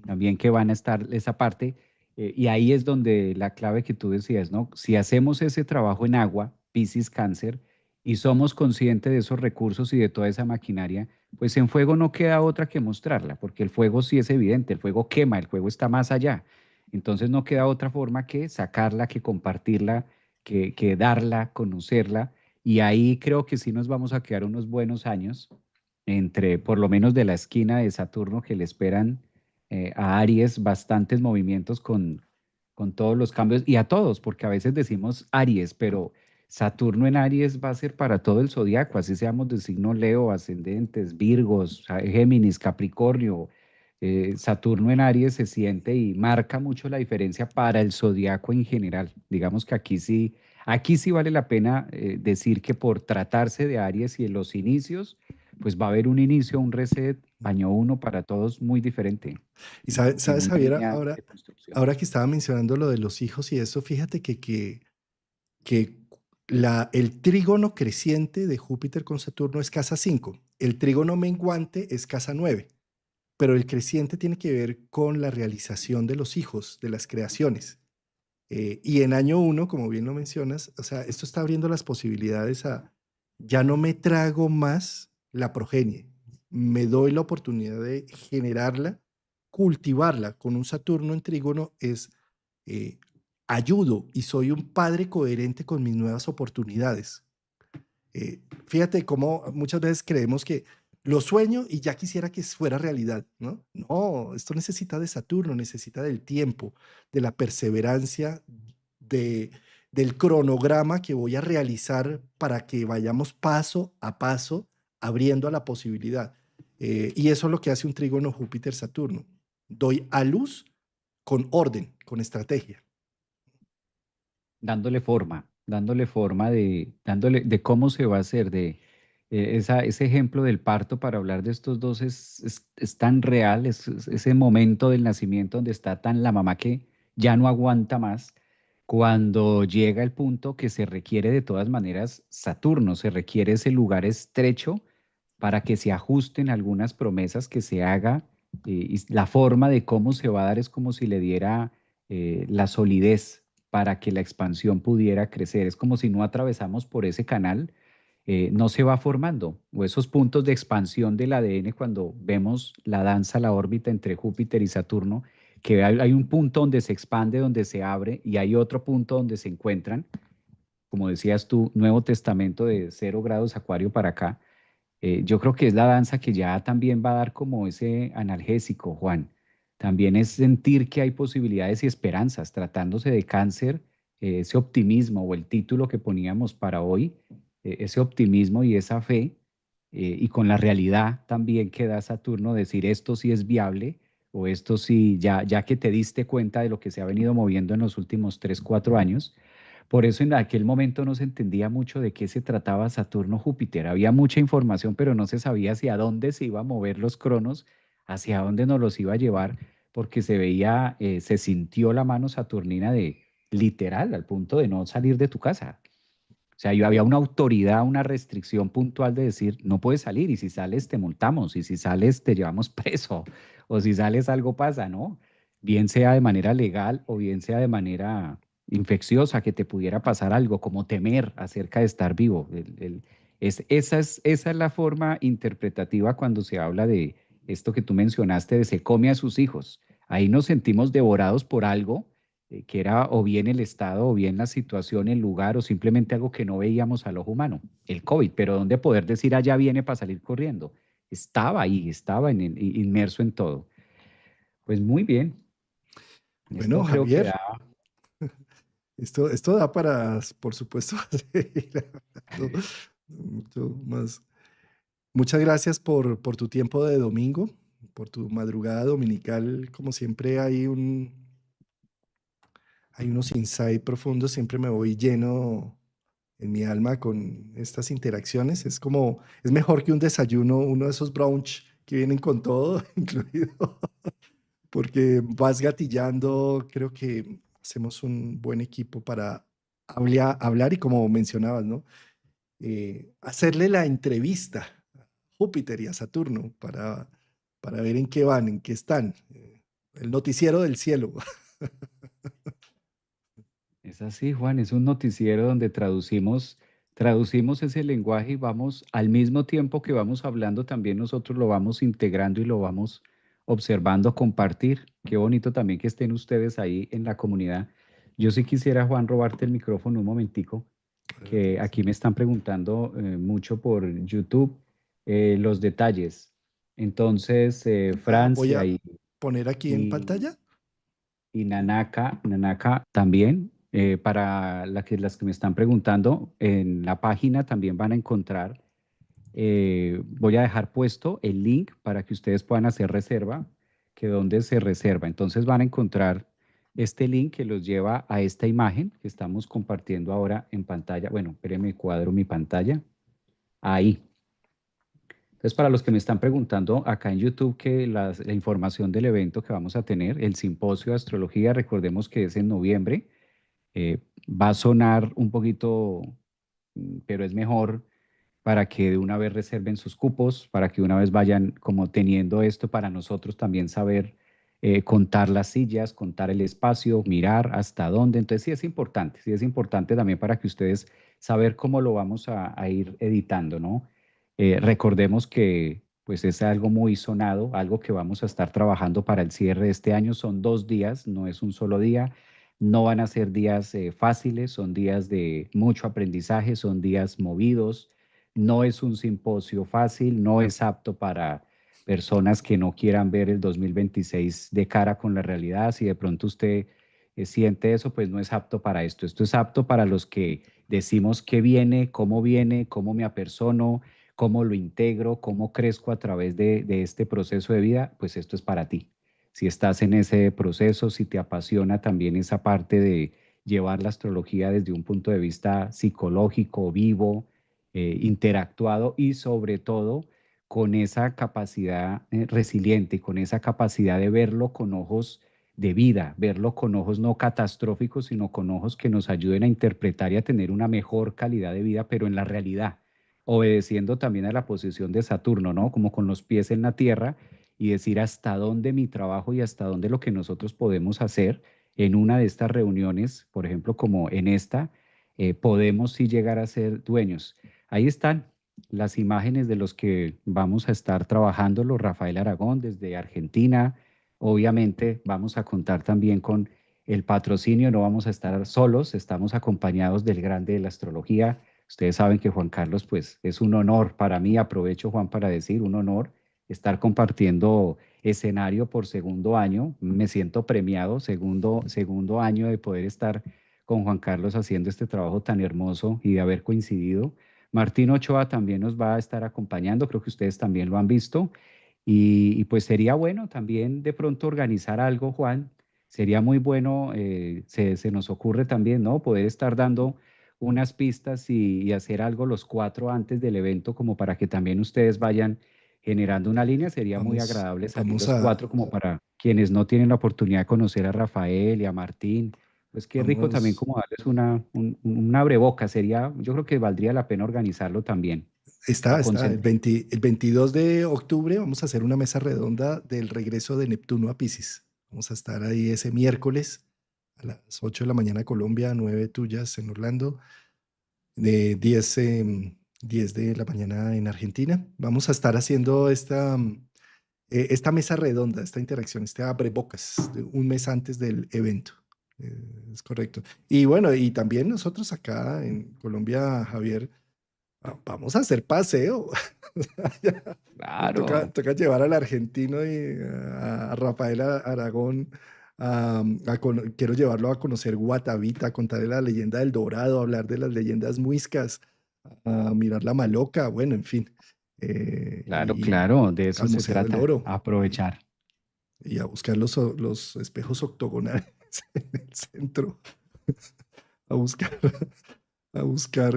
Speaker 2: También que van a estar esa parte. Y ahí es donde la clave que tú decías, ¿no? Si hacemos ese trabajo en agua, Piscis, Cáncer, y somos conscientes de esos recursos y de toda esa maquinaria, pues en fuego no queda otra que mostrarla, porque el fuego sí es evidente, el fuego quema, el fuego está más allá. Entonces no queda otra forma que sacarla, que compartirla, que darla, conocerla. Y ahí creo que sí nos vamos a quedar unos buenos años entre, por lo menos de la esquina de Saturno que le esperan a Aries, bastantes movimientos con todos los cambios y a todos, porque a veces decimos Aries, pero Saturno en Aries va a ser para todo el zodiaco, así seamos de signo Leo, ascendentes, Virgos, Géminis, Capricornio. Saturno en Aries se siente y marca mucho la diferencia para el zodiaco en general. Digamos que aquí sí vale la pena decir que por tratarse de Aries y en los inicios, pues va a haber un inicio, un reset, año uno para todos muy diferente,
Speaker 1: Y
Speaker 2: en
Speaker 1: sabes,
Speaker 2: una
Speaker 1: Javier,
Speaker 2: línea de construcción.
Speaker 1: ahora que estaba mencionando lo de los hijos y eso, fíjate que el trígono creciente de Júpiter con Saturno es casa 5, el trígono menguante es casa 9, pero el creciente tiene que ver con la realización de los hijos, de las creaciones. Y en año uno, como bien lo mencionas, o sea, esto está abriendo las posibilidades a, ya no me trago más la progenie, me doy la oportunidad de generarla, cultivarla. Con un Saturno en trígono es, eh, ayudo y soy un padre coherente con mis nuevas oportunidades. Fíjate cómo muchas veces creemos que lo sueño y ya quisiera que fuera realidad, ¿no? No, esto necesita de Saturno, necesita del tiempo, de la perseverancia, de, del cronograma que voy a realizar para que vayamos paso a paso abriendo a la posibilidad. Y eso es lo que hace un trígono Júpiter-Saturno. Doy a luz con orden, con estrategia.
Speaker 2: dándole forma dándole de cómo se va a hacer, ese ejemplo del parto para hablar de estos dos es tan real, es ese momento del nacimiento donde está tan la mamá que ya no aguanta más, cuando llega el punto que se requiere de todas maneras Saturno, se requiere ese lugar estrecho para que se ajusten algunas promesas que se haga, y la forma de cómo se va a dar es como si le diera la solidez para que la expansión pudiera crecer. Es como si no atravesamos por ese canal, no se va formando, o esos puntos de expansión del ADN cuando vemos la danza, la órbita entre Júpiter y Saturno, que hay un punto donde se expande, donde se abre, y hay otro punto donde se encuentran, como decías tú, Nuevo Testamento de 0 grados Acuario para acá. Yo creo que es la danza que ya también va a dar como ese analgésico, Juan. También es sentir que hay posibilidades y esperanzas, tratándose de cáncer, ese optimismo o el título que poníamos para hoy, ese optimismo y esa fe, y con la realidad también que da Saturno, decir esto sí es viable o esto sí, ya que te diste cuenta de lo que se ha venido moviendo en los últimos 3, 4 años. Por eso en aquel momento no se entendía mucho de qué se trataba Saturno-Júpiter. Había mucha información, pero no se sabía hacia dónde se iba a mover los cronos, hacia dónde nos los iba a llevar, porque se veía, se sintió la mano saturnina de literal, al punto de no salir de tu casa. O sea, yo había una autoridad, una restricción puntual de decir, no puedes salir y si sales te multamos y si sales te llevamos preso o si sales algo pasa, ¿no? Bien sea de manera legal o bien sea de manera infecciosa, que te pudiera pasar algo, como temer acerca de estar vivo. Esa es la forma interpretativa cuando se habla de esto que tú mencionaste, de se come a sus hijos. Ahí nos sentimos devorados por algo, que era o bien el estado, o bien la situación, el lugar, o simplemente algo que no veíamos al ojo humano, el COVID, pero ¿dónde poder decir allá viene para salir corriendo? Estaba ahí, estaba inmerso en todo. Pues muy bien,
Speaker 1: Bueno,
Speaker 2: esto creo que
Speaker 1: Javier,
Speaker 2: da,
Speaker 1: esto da para, por supuesto, seguir hablando mucho más. Muchas gracias por tu tiempo de domingo, por tu madrugada dominical. Como siempre hay unos insights profundos, siempre me voy lleno en mi alma con estas interacciones. Es como, es mejor que un desayuno, uno de esos brunch que vienen con todo incluido, porque vas gatillando. Creo que hacemos un buen equipo para hablar y como mencionabas, ¿no? Hacerle la entrevista a Júpiter y a Saturno para ver en qué van, en qué están. El noticiero del cielo.
Speaker 2: es así, Juan, es un noticiero donde traducimos ese lenguaje y vamos, al mismo tiempo que vamos hablando, también nosotros lo vamos integrando y lo vamos observando, compartir. Qué bonito también que estén ustedes ahí en la comunidad. Yo sí quisiera, Juan, robarte el micrófono un momentico, que aquí me están preguntando mucho por YouTube, los detalles. Entonces,
Speaker 1: Voy
Speaker 2: Francia
Speaker 1: a
Speaker 2: y,
Speaker 1: poner aquí en
Speaker 2: y
Speaker 1: pantalla.
Speaker 2: y Nanaka también, para las que me están preguntando, en la página también van a encontrar, voy a dejar puesto el link para que ustedes puedan hacer reserva, que donde se reserva. Entonces van a encontrar este link que los lleva a esta imagen que estamos compartiendo ahora en pantalla. Bueno, espérenme, cuadro mi pantalla. Ahí. Entonces, para los que me están preguntando acá en YouTube que la información del evento que vamos a tener, el simposio de astrología, recordemos que es en noviembre. Va a sonar un poquito, pero es mejor para que de una vez reserven sus cupos, para que de una vez vayan como teniendo esto para nosotros también saber, contar las sillas, contar el espacio, mirar hasta dónde. Entonces sí es importante también para que ustedes saber cómo lo vamos a ir editando, ¿no? Recordemos que pues es algo muy sonado, algo que vamos a estar trabajando para el cierre de este año. Son 2 días, no es un solo día. No van a ser días fáciles, son días de mucho aprendizaje, son días movidos, No es un simposio fácil, no es apto para personas que no quieran ver el 2026 de cara con la realidad. Si de pronto usted siente eso, pues no es apto para esto. Esto es apto para los que decimos qué viene, cómo me apersono, cómo lo integro, cómo crezco a través de este proceso de vida, pues esto es para ti. Si estás en ese proceso, si te apasiona también esa parte de llevar la astrología desde un punto de vista psicológico, vivo, interactuado y sobre todo con esa capacidad resiliente y con esa capacidad de verlo con ojos de vida, verlo con ojos no catastróficos, sino con ojos que nos ayuden a interpretar y a tener una mejor calidad de vida, pero en la realidad, obedeciendo también a la posición de Saturno, ¿no? Como con los pies en la tierra y decir hasta dónde mi trabajo y hasta dónde lo que nosotros podemos hacer en una de estas reuniones, por ejemplo, como en esta, podemos sí llegar a ser dueños. Ahí están las imágenes de los que vamos a estar trabajando, los Rafael Aragón desde Argentina. Obviamente vamos a contar también con el patrocinio, no vamos a estar solos, estamos acompañados del grande de la astrología. Ustedes saben que Juan Carlos, pues es un honor para mí, aprovecho Juan para decir, un honor estar compartiendo escenario por segundo año. Me siento premiado, segundo año de poder estar con Juan Carlos haciendo este trabajo tan hermoso y de haber coincidido. Martín Ochoa también nos va a estar acompañando, creo que ustedes también lo han visto. Y pues sería bueno también de pronto organizar algo, Juan. Sería muy bueno, se nos ocurre también, ¿no? Poder estar dando unas pistas y hacer algo los cuatro antes del evento, como para que también ustedes vayan generando una línea. Sería muy
Speaker 1: Vamos,
Speaker 2: agradable salir
Speaker 1: vamos
Speaker 2: los
Speaker 1: a,
Speaker 2: cuatro, como para quienes no tienen la oportunidad de conocer a Rafael y a Martín. Pues qué rico también
Speaker 1: vamos,
Speaker 2: como darles un abrebocas. Sería, yo creo que valdría la pena organizarlo también, a
Speaker 1: está,
Speaker 2: consentir.
Speaker 1: el 22 de octubre vamos a hacer una mesa redonda del regreso de Neptuno a Piscis. Vamos a estar ahí ese miércoles a las 8 de la mañana Colombia, 9 tuyas en Orlando, de 10 de la mañana en Argentina. Vamos a estar haciendo esta mesa redonda, esta interacción, este abrebocas, un mes antes del evento. Es correcto. Y bueno, y también nosotros acá en Colombia, Javier, vamos a hacer paseo. Ya,
Speaker 2: Claro.
Speaker 1: toca llevar al argentino y a Rafael Aragón. Quiero llevarlo a conocer Guatavita, a contarle la leyenda del Dorado, a hablar de las leyendas muiscas, a mirar la Maloca, bueno, en fin.
Speaker 2: Claro,
Speaker 1: Y
Speaker 2: claro, de eso
Speaker 1: al
Speaker 2: se
Speaker 1: Museo del
Speaker 2: trata,
Speaker 1: Oro
Speaker 2: aprovechar.
Speaker 1: y a buscar los espejos octogonales en el centro, a buscar, a buscar,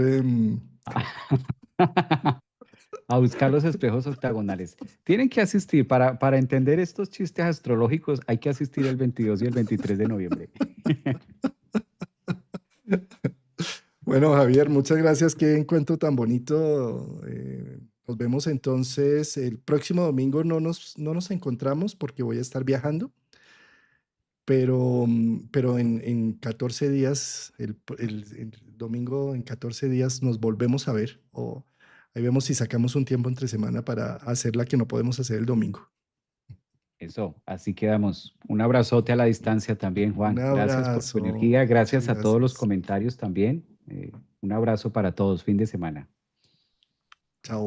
Speaker 2: A buscar los espejos octagonales. Tienen que asistir, para entender estos chistes astrológicos, hay que asistir el 22 y el 23 de noviembre.
Speaker 1: Bueno, Javier, muchas gracias. Qué encuentro tan bonito. Nos vemos entonces el próximo domingo. No nos encontramos porque voy a estar viajando, pero en 14 días, el domingo en 14 días nos volvemos a ver. O ahí vemos si sacamos un tiempo entre semana para hacer la que no podemos hacer el domingo.
Speaker 2: Eso, así quedamos. Un abrazote a la distancia también,
Speaker 1: Un
Speaker 2: Juan. Gracias por tu
Speaker 1: abrazo.
Speaker 2: energía,
Speaker 1: Muchas
Speaker 2: gracias a todos los
Speaker 1: gracias.
Speaker 2: comentarios también. Un abrazo para todos, fin de semana.
Speaker 1: Chao.